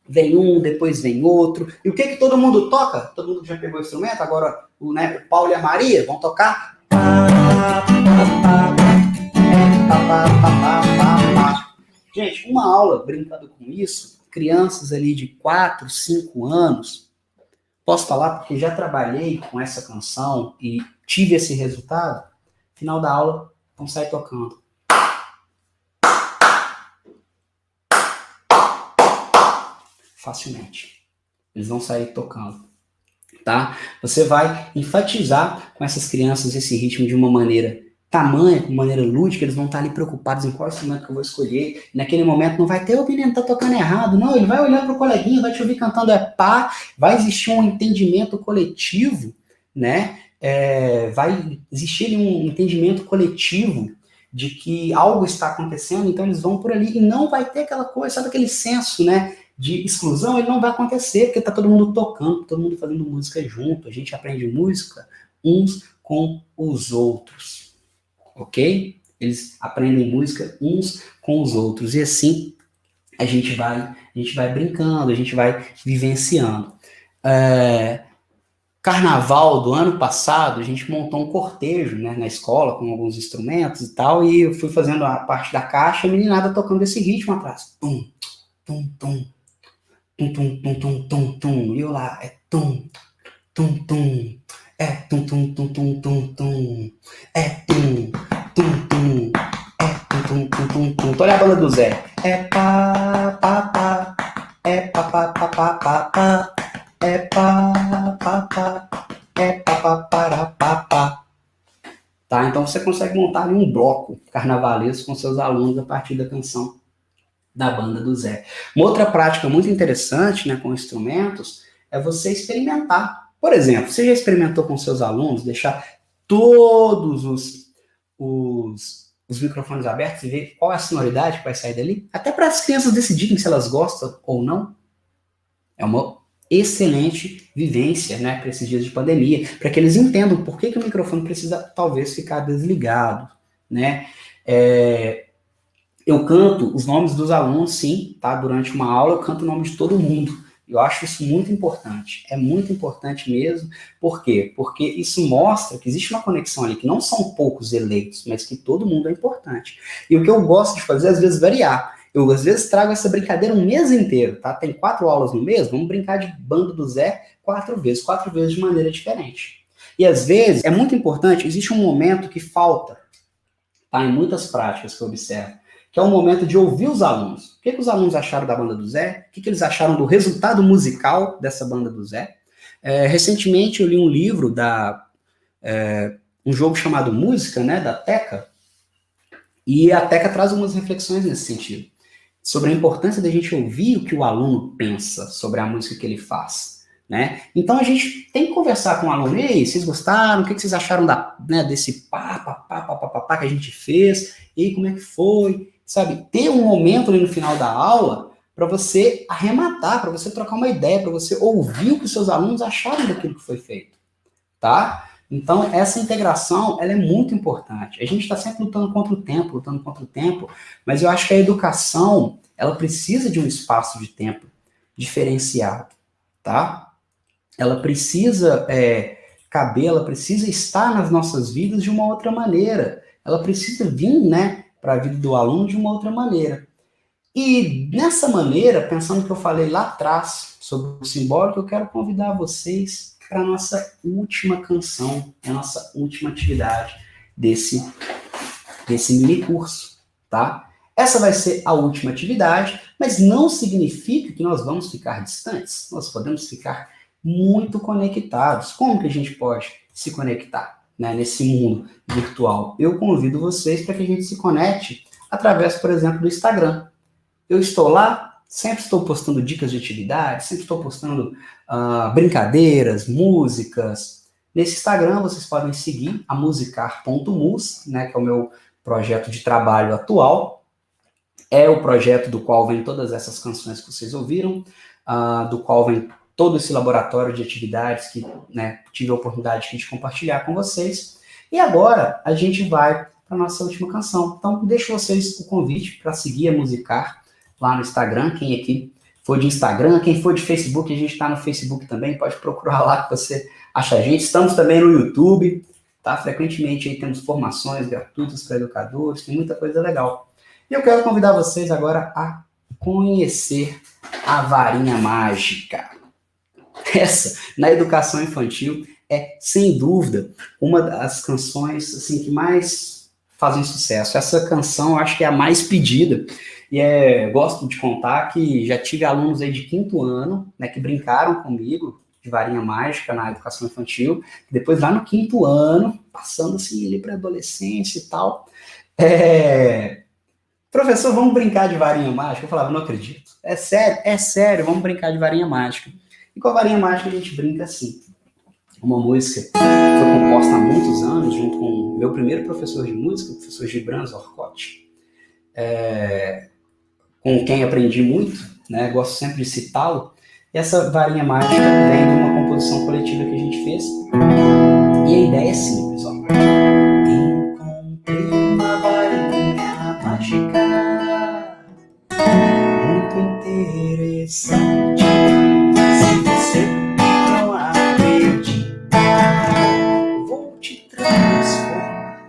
Vem um, depois vem outro. E o que todo mundo toca? Todo mundo já pegou o instrumento, agora o Paulo e a Maria vão tocar. Gente, uma aula brincando com isso, crianças ali de 4, 5 anos, posso falar porque já trabalhei com essa canção e tive esse resultado, final da aula vão sair tocando. Facilmente. Eles vão sair tocando, tá? Você vai enfatizar com essas crianças esse ritmo de uma maneira tamanha, de uma maneira lúdica, eles vão estar ali preocupados em qual instrumento que eu vou escolher. Naquele momento não vai ter o menino tá tocando errado, não, ele vai olhar para o coleguinha, vai te ouvir cantando pá, vai existir um entendimento coletivo, né? Vai existir ali um entendimento coletivo de que algo está acontecendo, então eles vão por ali e não vai ter aquela coisa, sabe aquele senso, né? De exclusão, ele não vai acontecer, porque tá todo mundo tocando, todo mundo fazendo música junto, a gente aprende música uns com os outros, ok? Eles aprendem música uns com os outros, e assim a gente vai brincando, a gente vai vivenciando. Carnaval do ano passado, a gente montou um cortejo, né, na escola, com alguns instrumentos e tal, e eu fui fazendo a parte da caixa, a meninada tocando esse ritmo atrás, tum, tum, tum. Tum, tum, tum, tum, tum, tum. E eu lá, tum, tum, tum. Tum, tum, tum, tum, tum, tum. Tum, tum, tum. Tum, tum, tum, tum, tum. Olha a banda do Zé. Pá, pá, pá. Pá, pá, pá, pá, pá, pá. Pá, pá, pá. Pá, pá, para, pá, pá. Tá? Então você consegue montar ali um bloco carnavalesco com seus alunos a partir da canção da banda do Zé. Uma outra prática muito interessante, né, com instrumentos, é você experimentar. Por exemplo, você já experimentou com seus alunos deixar todos os microfones abertos e ver qual é a sonoridade que vai sair dali? Até para as crianças decidirem se elas gostam ou não. É uma excelente vivência, né, para esses dias de pandemia, para que eles entendam por que o microfone precisa talvez ficar desligado, né? Eu canto os nomes dos alunos, sim, tá? Durante uma aula eu canto o nome de todo mundo. Eu acho isso muito importante. É muito importante mesmo. Por quê? Porque isso mostra que existe uma conexão ali, que não são poucos eleitos, mas que todo mundo é importante. E o que eu gosto de fazer, às vezes, variar. Eu, às vezes, trago essa brincadeira um mês inteiro, tá? Tem 4 aulas no mês, vamos brincar de banda do Zé 4 vezes de maneira diferente. E, às vezes, é muito importante, existe um momento que falta, tá? Em muitas práticas que eu observo, que é o momento de ouvir os alunos. O que os alunos acharam da banda do Zé? O que eles acharam do resultado musical dessa banda do Zé? Recentemente eu li um livro um jogo chamado Música, né, da Teca, e a Teca traz algumas reflexões nesse sentido, sobre a importância da gente ouvir o que o aluno pensa sobre a música que ele faz. Né? Então a gente tem que conversar com o aluno, e aí, vocês gostaram? O que vocês acharam desse pá que a gente fez? E aí, como é que foi? Sabe, ter um momento ali no final da aula para você arrematar, para você trocar uma ideia, para você ouvir o que os seus alunos acharam daquilo que foi feito, tá? Então, essa integração, ela é muito importante. A gente está sempre lutando contra o tempo, mas eu acho que a educação, ela precisa de um espaço de tempo diferenciado, tá? Ela precisa caber, ela precisa estar nas nossas vidas de uma outra maneira. Ela precisa vir, né, para a vida do aluno de uma outra maneira. E nessa maneira, pensando no que eu falei lá atrás sobre o simbólico, eu quero convidar vocês para a nossa última canção, a nossa última atividade desse mini curso, tá? Essa vai ser a última atividade, mas não significa que nós vamos ficar distantes. Nós podemos ficar muito conectados. Como que a gente pode se conectar, né, nesse mundo virtual? Eu convido vocês para que a gente se conecte através, por exemplo, do Instagram. Eu estou lá, sempre estou postando dicas de atividade, sempre estou postando brincadeiras, músicas. Nesse Instagram vocês podem seguir a musicar.mus, né, que é o meu projeto de trabalho atual. é o projeto do qual vem todas essas canções que vocês ouviram, do qual vem todo esse laboratório de atividades que, né, tive a oportunidade de compartilhar com vocês. E agora a gente vai para a nossa última canção. Então, deixo vocês o convite para seguir a Musicar lá no Instagram. Quem aqui for de Instagram, quem for de Facebook, a gente está no Facebook também, pode procurar lá que você acha a gente. Estamos também no YouTube, tá? Frequentemente aí temos formações gratuitas para educadores, tem muita coisa legal. E eu quero convidar vocês agora a conhecer a varinha mágica. Essa, na educação infantil, é, sem dúvida, uma das canções assim, que mais fazem sucesso. Essa canção eu acho que é a mais pedida, e gosto de contar que já tive alunos aí de 5º ano, né, que brincaram comigo de varinha mágica na educação infantil, depois lá no 5º ano, passando assim ali para adolescência e tal, professor, vamos brincar de varinha mágica? Eu falava, não acredito. É sério, vamos brincar de varinha mágica. E com a varinha mágica a gente brinca assim. Uma música que foi composta há muitos anos, junto com o meu primeiro professor de música, o professor Gibran Zorcotti, com quem aprendi muito, né? Gosto sempre de citá-lo. E essa varinha mágica vem de uma composição coletiva que a gente fez. E a ideia é simples, ó. Encontrei uma varinha mágica muito interessante. Se você não acreditar, vou te transformar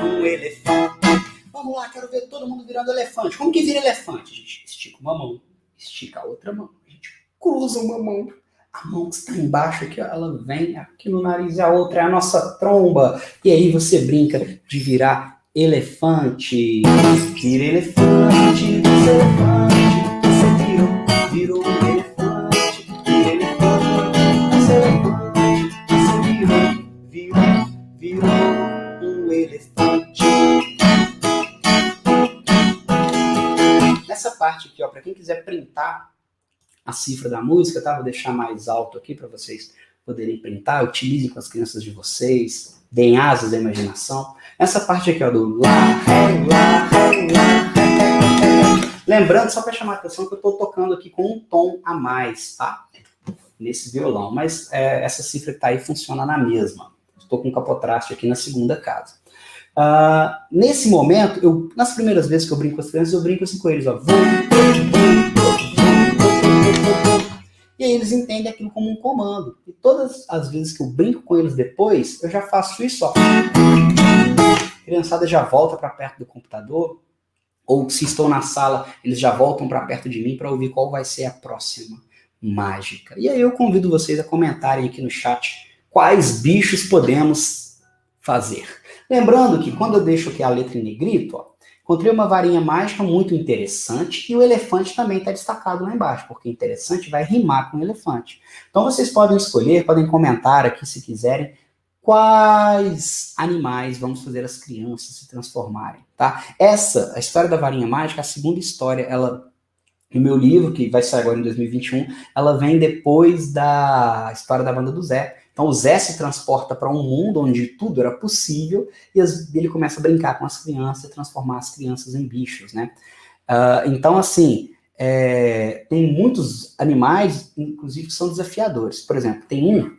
num elefante. Vamos lá, quero ver todo mundo virando elefante. Como que vira elefante? A gente estica uma mão, estica a outra mão. A gente cruza uma mão. A mão que está embaixo aqui, ó, ela vem aqui no nariz, e a outra é a nossa tromba. E aí você brinca de virar elefante. Vira elefante, você elefante. Você virou um elefante. Vira elefante, você elefante. Você virou um elefante. Nessa parte aqui, ó, para quem quiser printar a cifra da música, tá? Vou deixar mais alto aqui para vocês poderem printar. Utilizem com as crianças de vocês, deem asas à imaginação. Essa parte aqui, ó, do lá, ré, lá, ré, lá, ré. Lembrando, só para chamar a atenção, que eu estou tocando aqui com um tom a mais, tá? Nesse violão, mas essa cifra que tá aí funciona na mesma. Estou com capotraste aqui na segunda casa. Nesse momento, nas primeiras vezes que eu brinco com as crianças, eu brinco assim com eles, ó. E aí eles entendem aquilo como um comando. E todas as vezes que eu brinco com eles depois, eu já faço isso, ó. A criançada já volta para perto do computador, ou se estou na sala, eles já voltam para perto de mim para ouvir qual vai ser a próxima mágica. E aí eu convido vocês a comentarem aqui no chat quais bichos podemos fazer. Lembrando que quando eu deixo aqui a letra em negrito, ó, encontrei uma varinha mágica muito interessante e o elefante também está destacado lá embaixo, porque interessante vai rimar com elefante. Então vocês podem escolher, podem comentar aqui se quiserem, quais animais vamos fazer as crianças se transformarem, tá? A história da varinha mágica, a segunda história, no meu livro, que vai sair agora em 2021, ela vem depois da história da banda do Zé. Então o Zé se transporta para um mundo onde tudo era possível e ele começa a brincar com as crianças e transformar as crianças em bichos, né? Então, assim, tem muitos animais, inclusive, que são desafiadores. Por exemplo, tem um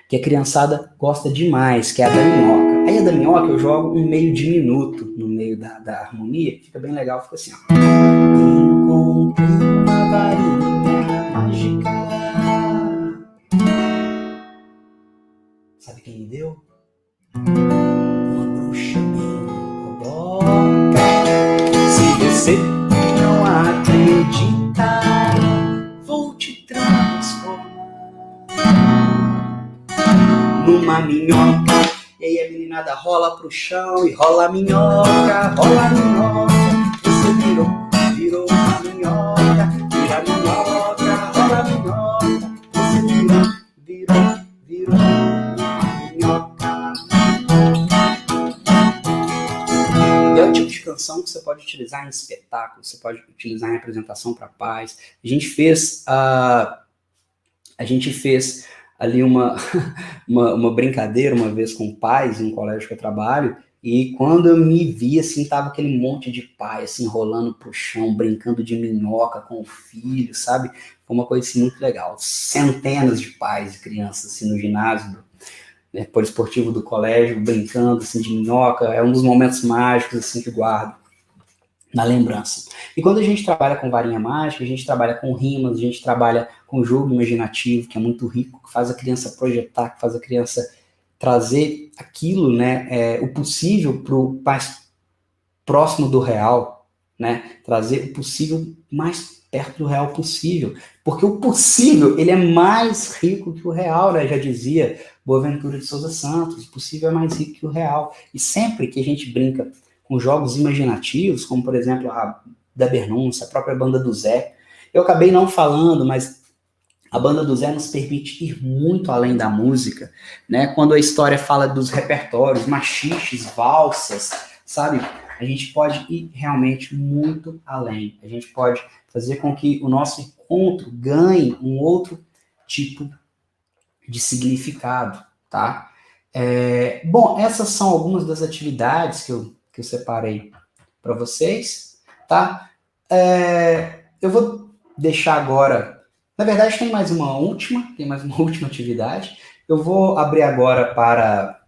que a criançada gosta demais, que é a da minhoca. Aí a da minhoca eu jogo um meio diminuto no meio da harmonia, fica bem legal, fica assim, ó. Encontrei uma varinha mágica. Sabe quem me deu? Uma bruxa bem boboca. Se você não acreditar, vou te transformar numa minhoca. E aí a meninada rola pro chão e rola a minhoca, rola a minhoca. Você virou uma minhoca, vira a minhoca, rola a minhoca. Você virou uma minhoca. E é o tipo de canção que você pode utilizar em espetáculo, você pode utilizar em apresentação para pais. A gente fez ali uma brincadeira uma vez com pais em um colégio que eu trabalho, E quando eu me vi, assim, tava aquele monte de pai, assim, rolando pro chão, brincando de minhoca com o filho, sabe? Foi uma coisa, assim, muito legal. Centenas de pais e crianças, assim, no ginásio, poliesportivo do colégio, brincando, assim, de minhoca. É um dos momentos mágicos, assim, que eu guardo na lembrança. E quando a gente trabalha com varinha mágica, a gente trabalha com rimas, a gente trabalha com jogo imaginativo, que é muito rico, que faz a criança projetar, que faz a criança trazer aquilo, né, o possível para o mais próximo do real, né, trazer o possível mais perto do real possível, porque o possível, ele é mais rico que o real, né, já dizia Boaventura de Souza Santos, o possível é mais rico que o real, e sempre que a gente brinca com jogos imaginativos, como por exemplo a da Bernúncia, a própria Banda do Zé, eu acabei não falando, mas a Banda do Zé nos permite ir muito além da música, né? Quando a história fala dos repertórios, machiches, valsas, sabe? A gente pode ir realmente muito além. A gente pode fazer com que o nosso encontro ganhe um outro tipo de significado, tá? Bom, essas são algumas das atividades que eu separei para vocês, tá? Eu vou deixar agora. Na verdade, tem mais uma última atividade. Eu vou abrir agora para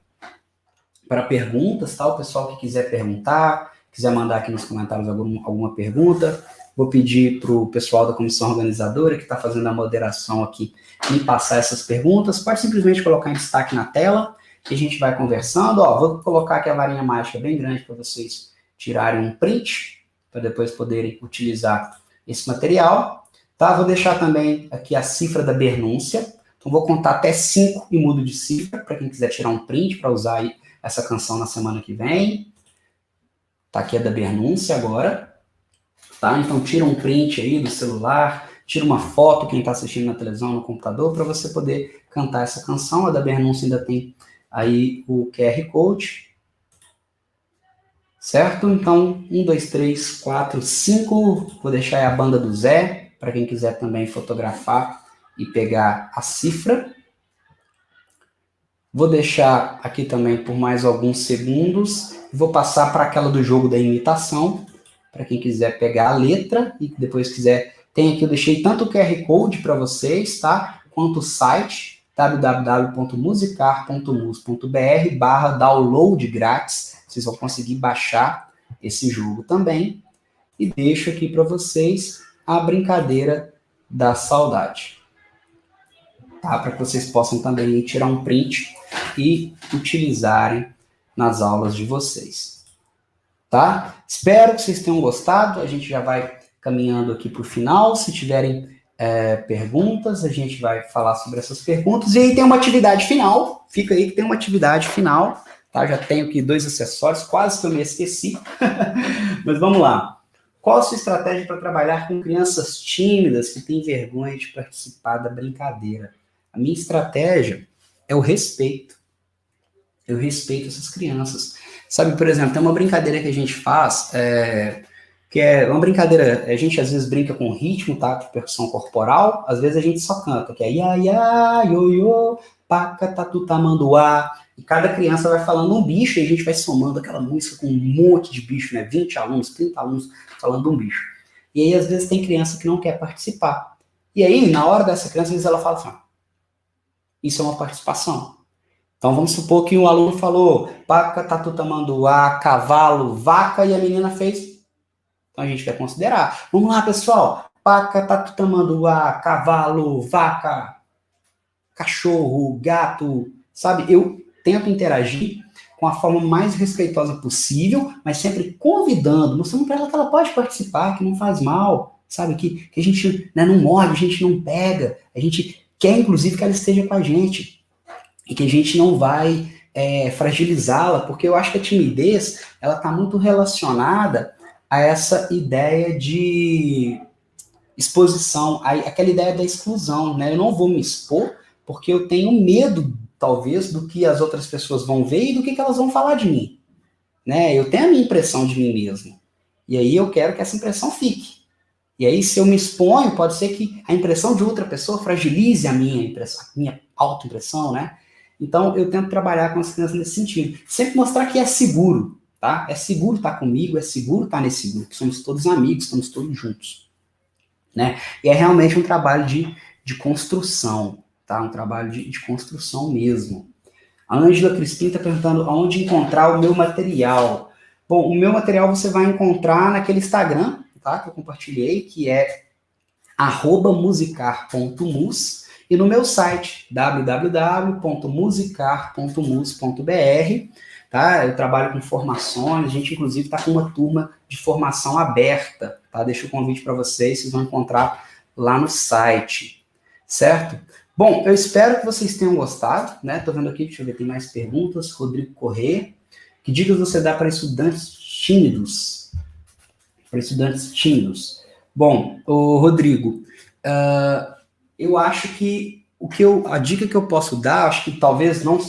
perguntas, tá? O pessoal que quiser perguntar, quiser mandar aqui nos comentários alguma pergunta, vou pedir para o pessoal da comissão organizadora, que está fazendo a moderação aqui, me passar essas perguntas. Pode simplesmente colocar em destaque na tela, que a gente vai conversando. Ó, vou colocar aqui a varinha mágica bem grande para vocês tirarem um print, para depois poderem utilizar esse material. Tá? Vou deixar também aqui a cifra da Bernúncia. Então, vou contar até 5 e mudo de cifra, para quem quiser tirar um print para usar aí essa canção na semana que vem. Tá aqui a da Bernúncia agora. Tá? Então, tira um print aí do celular, tira uma foto, quem está assistindo na televisão, no computador, para você poder cantar essa canção. A da Bernúncia ainda tem aí o QR Code. Certo? Então, 1, 2, 3, 4, 5. Vou deixar aí a Banda do Zé, para quem quiser também fotografar e pegar a cifra. Vou deixar aqui também por mais alguns segundos. Vou passar para aquela do jogo da imitação, para quem quiser pegar a letra e depois quiser. Tem aqui, eu deixei tanto o QR Code para vocês, tá? Quanto o site www.musicar.mus.br/download grátis. Vocês vão conseguir baixar esse jogo também. E deixo aqui para vocês a brincadeira da saudade. Tá? Para que vocês possam também tirar um print e utilizarem nas aulas de vocês. Tá? Espero que vocês tenham gostado. A gente já vai caminhando aqui para o final. Se tiverem perguntas, a gente vai falar sobre essas perguntas. E aí tem uma atividade final. Fica aí que tem uma atividade final. Tá? Já tenho aqui 2 acessórios, quase que eu me esqueci. Mas vamos lá. Qual a sua estratégia para trabalhar com crianças tímidas que têm vergonha de participar da brincadeira? A minha estratégia é o respeito. Eu respeito essas crianças. Sabe, por exemplo, tem uma brincadeira que a gente faz, que é uma brincadeira, a gente às vezes brinca com ritmo, tá? De percussão corporal, às vezes a gente só canta, que é ia, ia, ioiô, paca, tatu, tamanduá. E cada criança vai falando um bicho e a gente vai somando aquela música com um monte de bicho, né? 20 alunos, 30 alunos falando um bicho. E aí, às vezes, tem criança que não quer participar. E aí, na hora dessa criança, às vezes ela fala assim, isso é uma participação. Então, vamos supor que um aluno falou paca, tatu, tamanduá, cavalo, vaca, e a menina fez. Então, a gente vai considerar. Vamos lá, pessoal. Paca, tatu, tamanduá, cavalo, vaca, cachorro, gato. Sabe, eu tento interagir com a forma mais respeitosa possível, mas sempre convidando, mostrando para ela que ela pode participar, que não faz mal, sabe, que a gente, né, não morde, a gente não pega, a gente quer, inclusive, que ela esteja com a gente, e que a gente não vai fragilizá-la, porque eu acho que a timidez, ela está muito relacionada a essa ideia de exposição, aquela ideia da exclusão, né, eu não vou me expor, porque eu tenho medo, talvez, do que as outras pessoas vão ver e do que elas vão falar de mim. Né? Eu tenho a minha impressão de mim mesmo. E aí eu quero que essa impressão fique. E aí, se eu me exponho, pode ser que a impressão de outra pessoa fragilize a minha impressão, a minha autoimpressão, né? Então, eu tento trabalhar com as crianças nesse sentido. Sempre mostrar que é seguro, tá? É seguro estar comigo, é seguro estar nesse grupo. Somos todos amigos, estamos todos juntos, né? E é realmente um trabalho de construção, tá? Um trabalho de construção mesmo. A Ângela Crispim está perguntando aonde encontrar o meu material. Bom, o meu material você vai encontrar naquele Instagram, tá? Que eu compartilhei, que é @musicar.mus, e no meu site, www.musicar.mus.br, tá? Eu trabalho com formações, a gente inclusive está com uma turma de formação aberta, tá? Deixo o convite para vocês vão encontrar lá no site, certo? Bom, eu espero que vocês tenham gostado, né? Tô vendo aqui, deixa eu ver, tem mais perguntas. Rodrigo Corrêa, que dicas você dá para estudantes tímidos? Para estudantes tímidos. Bom, o Rodrigo, eu acho que a dica que eu posso dar, acho que talvez não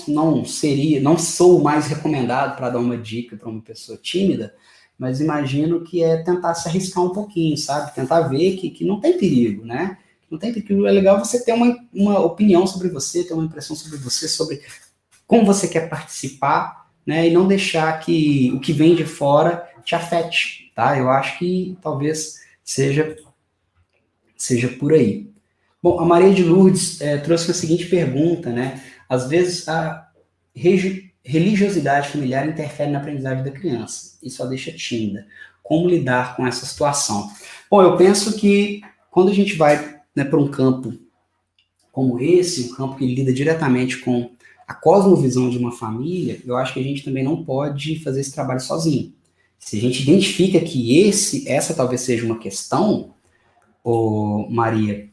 sou o mais recomendado para dar uma dica para uma pessoa tímida, mas imagino que é tentar se arriscar um pouquinho, sabe? Tentar ver que não tem perigo, né? Não tem perigo, é legal você ter uma opinião sobre você, ter uma impressão sobre você, sobre como você quer participar, né? E não deixar que o que vem de fora te afete, tá? Eu acho que talvez seja por aí. Bom, a Maria de Lourdes trouxe a seguinte pergunta, né? Às vezes a religiosidade familiar interfere na aprendizagem da criança. Isso a deixa tímida. Como lidar com essa situação? Bom, eu penso que quando a gente vai, né, para um campo como esse, um campo que lida diretamente com a cosmovisão de uma família, eu acho que a gente também não pode fazer esse trabalho sozinho. Se a gente identifica que essa talvez seja uma questão, Maria,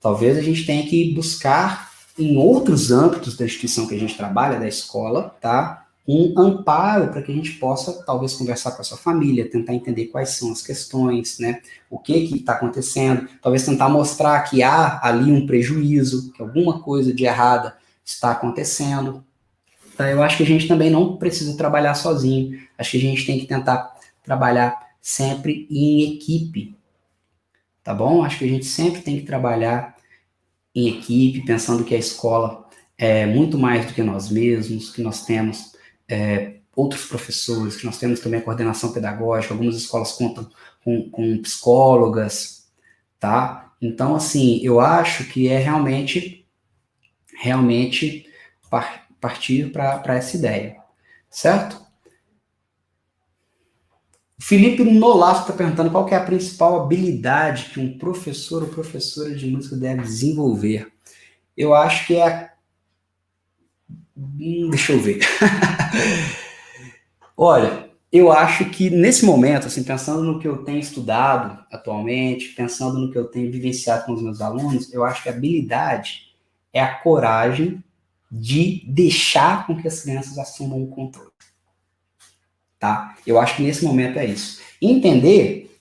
talvez a gente tenha que buscar em outros âmbitos da instituição que a gente trabalha, da escola, tá? Um amparo para que a gente possa, talvez, conversar com a sua família, tentar entender quais são as questões, né? O que está acontecendo, talvez tentar mostrar que há ali um prejuízo, que alguma coisa de errada está acontecendo. Tá? Eu acho que a gente também não precisa trabalhar sozinho, acho que a gente tem que tentar trabalhar sempre em equipe, tá bom? Acho que a gente sempre tem que trabalhar em equipe, pensando que a escola é muito mais do que nós mesmos, que nós temos outros professores, que nós temos também a coordenação pedagógica, algumas escolas contam com psicólogas, tá? Então, assim, eu acho que é realmente partir para essa ideia, certo? O Felipe Nolato está perguntando qual que é a principal habilidade que um professor ou professora de música deve desenvolver. Eu acho que deixa eu ver. Olha, eu acho que nesse momento, assim, pensando no que eu tenho estudado atualmente, pensando no que eu tenho vivenciado com os meus alunos, eu acho que a habilidade é a coragem de deixar com que as crianças assumam o controle. Tá? Eu acho que nesse momento é isso. Entender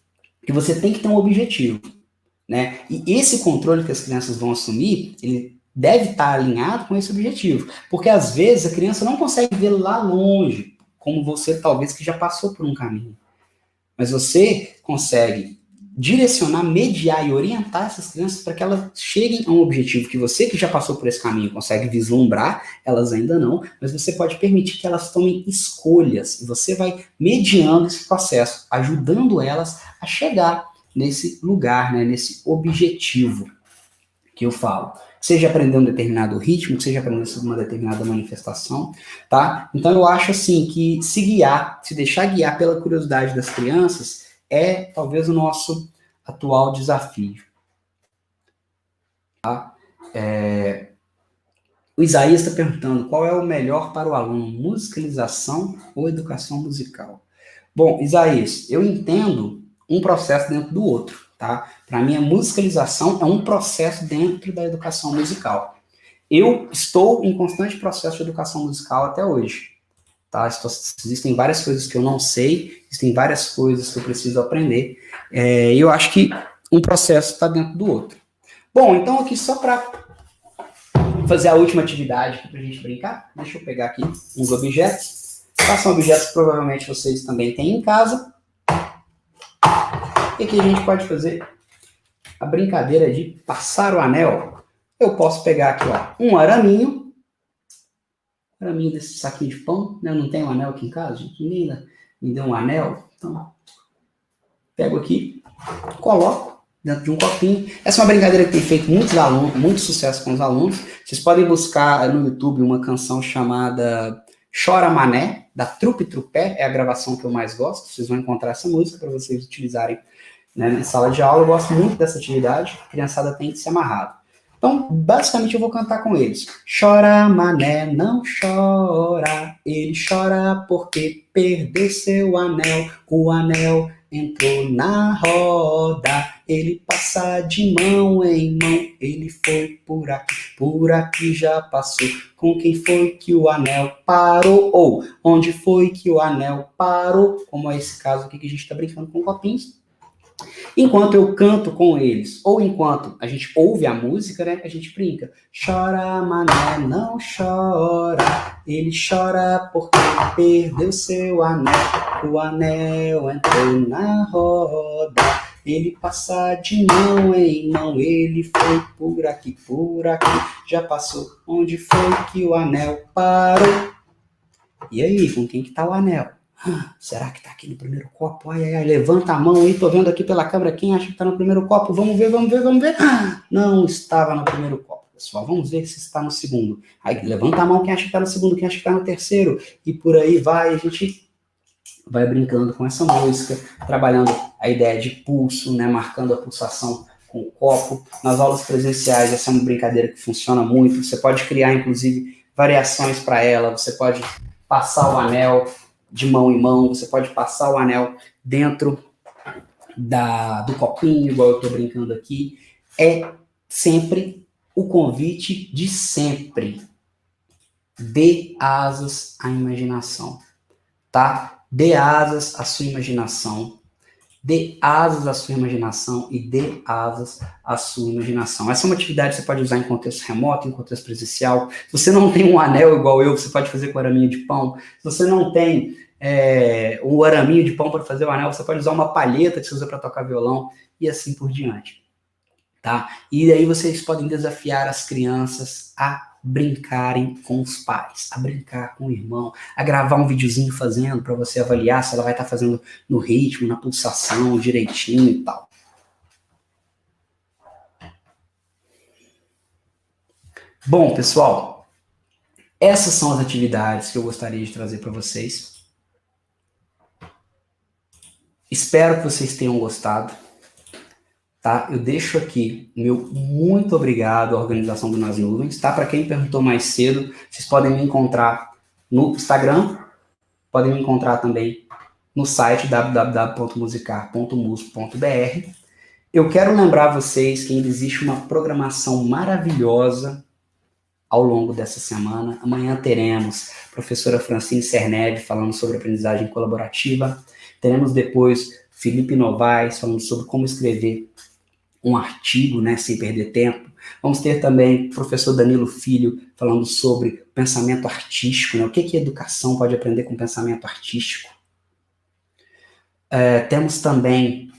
que você tem que ter um objetivo, né? E esse controle que as crianças vão assumir, ele deve estar alinhado com esse objetivo. Porque às vezes a criança não consegue ver lá longe, como você talvez que já passou por um caminho. Mas você consegue direcionar, mediar e orientar essas crianças para que elas cheguem a um objetivo que você que já passou por esse caminho consegue vislumbrar, elas ainda não, mas você pode permitir que elas tomem escolhas e você vai mediando esse processo, ajudando elas a chegar nesse lugar, né, nesse objetivo que eu falo. Seja aprender um determinado ritmo, seja aprender uma determinada manifestação, tá? Então eu acho assim que se deixar guiar pela curiosidade das crianças é talvez o nosso atual desafio. Tá? O Isaías está perguntando qual é o melhor para o aluno, musicalização ou educação musical? Bom, Isaías, eu entendo um processo dentro do outro. Tá? Para mim, a musicalização é um processo dentro da educação musical. Eu estou em constante processo de educação musical até hoje. Tá? Existem várias coisas que eu não sei, existem várias coisas que eu preciso aprender. E eu acho que um processo está dentro do outro. Bom, então aqui só para fazer a última atividade para a gente brincar, deixa eu pegar aqui uns objetos. São objetos que provavelmente vocês também têm em casa. E aqui a gente pode fazer a brincadeira de passar o anel. Eu posso pegar aqui, ó, um araminho para mim desse saquinho de pão, né? Eu não tenho um anel aqui em casa, gente, ninguém me deu um anel, então pego aqui, coloco dentro de um copinho. Essa é uma brincadeira que tem feito muitos alunos, muito sucesso com os alunos. Vocês podem buscar no YouTube uma canção chamada Chora Mané, da Trupe Trupé, é a gravação que eu mais gosto. Vocês vão encontrar essa música para vocês utilizarem, né, na sala de aula. Eu gosto muito dessa atividade, a criançada tem que se amarrar. Então, basicamente, eu vou cantar com eles. Chora, mané, não chora. Ele chora porque perdeu seu anel. O anel entrou na roda. Ele passa de mão em mão. Ele foi por aqui já passou. Com quem foi que o anel parou? Ou onde foi que o anel parou? Como é esse caso aqui que a gente está brincando com copinhos. Enquanto eu canto com eles, ou enquanto a gente ouve a música, né, a gente brinca. Chora, mané, não chora. Ele chora porque perdeu seu anel. O anel entrou na roda. Ele passa de mão em mão. Ele foi por aqui, já passou. Onde foi que o anel parou? E aí, com quem que tá o anel? Será que tá aqui no primeiro copo? Ai, ai, ai, levanta a mão aí, tô vendo aqui pela câmera quem acha que tá no primeiro copo. Vamos ver. Não estava no primeiro copo, pessoal. Vamos ver se está no segundo. Aí, levanta a mão quem acha que tá no segundo, quem acha que tá no terceiro. E por aí vai, a gente vai brincando com essa música, trabalhando a ideia de pulso, né, marcando a pulsação com o copo. Nas aulas presenciais, essa é uma brincadeira que funciona muito. Você pode criar, inclusive, variações para ela. Você pode passar o anel de mão em mão, você pode passar o anel dentro do copinho, igual eu estou brincando aqui. É sempre o convite de sempre. Dê asas à imaginação, tá? Dê asas à sua imaginação. Dê asas à sua imaginação e dê asas à sua imaginação. Essa é uma atividade que você pode usar em contexto remoto, em contexto presencial. Se você não tem um anel igual eu, você pode fazer com araminho de pão. Se você não tem um araminho de pão para fazer o anel, você pode usar uma palheta que você usa para tocar violão e assim por diante. Tá? E aí vocês podem desafiar as crianças a brincarem com os pais, a brincar com o irmão, a gravar um videozinho fazendo para você avaliar se ela vai estar fazendo no ritmo, na pulsação, direitinho e tal. Bom, pessoal, essas são as atividades que eu gostaria de trazer para vocês. Espero que vocês tenham gostado. Tá? Eu deixo aqui meu muito obrigado à organização do Nas Nuvens, tá? Para quem perguntou mais cedo, vocês podem me encontrar no Instagram, podem me encontrar também no site www.musicar.mus.br. Eu quero lembrar vocês que ainda existe uma programação maravilhosa ao longo dessa semana. Amanhã teremos a professora Francine Cerneb falando sobre aprendizagem colaborativa. Teremos depois Felipe Novaes falando sobre como escrever um artigo, né, sem perder tempo. Vamos ter também o professor Danilo Filho falando sobre pensamento artístico, né, o que educação pode aprender com pensamento artístico. Temos também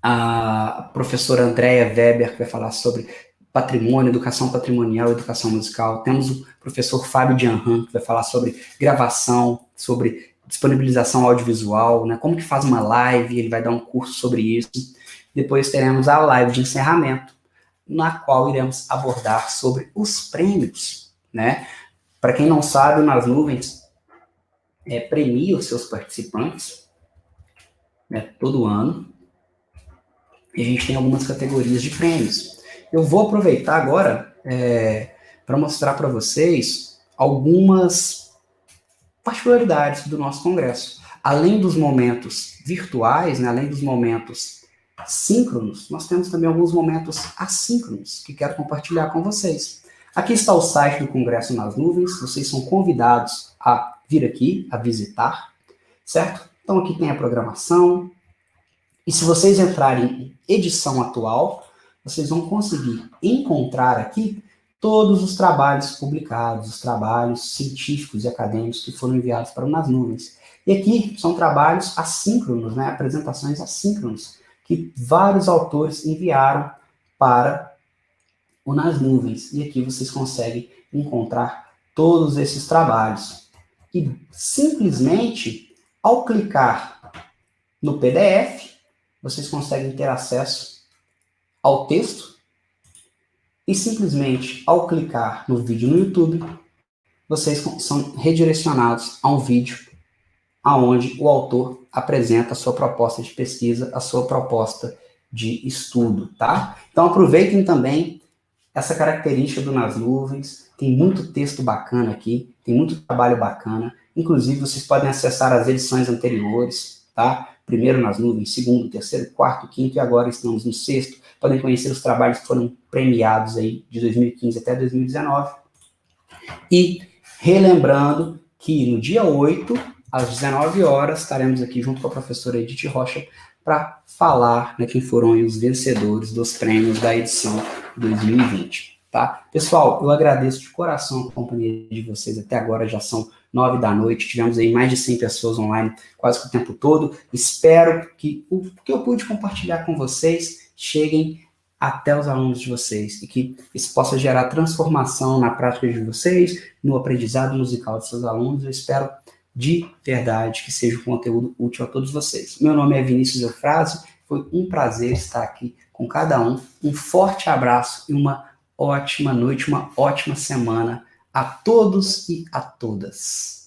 a professora Andréa Weber, que vai falar sobre patrimônio, educação patrimonial, educação musical. Temos o professor Fábio Dianhan, que vai falar sobre gravação, sobre disponibilização audiovisual, né, como que faz uma live, ele vai dar um curso sobre isso. Depois teremos a live de encerramento, na qual iremos abordar sobre os prêmios, né? Para quem não sabe, o Nas Nuvens premia os seus participantes, né, todo ano. E a gente tem algumas categorias de prêmios. Eu vou aproveitar agora para mostrar para vocês algumas particularidades do nosso congresso. Além dos momentos virtuais, né, além dos momentos síncronos, nós temos também alguns momentos assíncronos que quero compartilhar com vocês. Aqui está o site do Congresso Nas Nuvens, vocês são convidados a vir aqui, a visitar, certo? Então aqui tem a programação, e se vocês entrarem em edição atual, vocês vão conseguir encontrar aqui todos os trabalhos publicados, os trabalhos científicos e acadêmicos que foram enviados para o Nas Nuvens. E aqui são trabalhos assíncronos, né, apresentações assíncronas, que vários autores enviaram para o Nas Nuvens. E aqui vocês conseguem encontrar todos esses trabalhos. E simplesmente, ao clicar no PDF, vocês conseguem ter acesso ao texto e simplesmente, ao clicar no vídeo no YouTube, vocês são redirecionados a um vídeo onde o autor apresenta a sua proposta de pesquisa, a sua proposta de estudo, tá? Então aproveitem também essa característica do Nas Nuvens, tem muito texto bacana aqui, tem muito trabalho bacana, inclusive vocês podem acessar as edições anteriores, tá? Primeiro Nas Nuvens, segundo, terceiro, quarto, quinto e agora estamos no sexto, podem conhecer os trabalhos que foram premiados aí de 2015 até 2019. E relembrando que no dia 8, às 19 horas, estaremos aqui junto com a professora Edith Rocha para falar, né, quem foram aí os vencedores dos prêmios da edição 2020, tá? Pessoal, eu agradeço de coração a companhia de vocês, até agora já são 9 da noite, tivemos aí mais de 100 pessoas online quase que o tempo todo, espero que o que eu pude compartilhar com vocês cheguem até os alunos de vocês e que isso possa gerar transformação na prática de vocês, no aprendizado musical de seus alunos. Eu espero de verdade que seja um conteúdo útil a todos vocês. Meu nome é Vinícius Eufrásio, foi um prazer estar aqui com cada um. Um forte abraço e uma ótima noite, uma ótima semana a todos e a todas.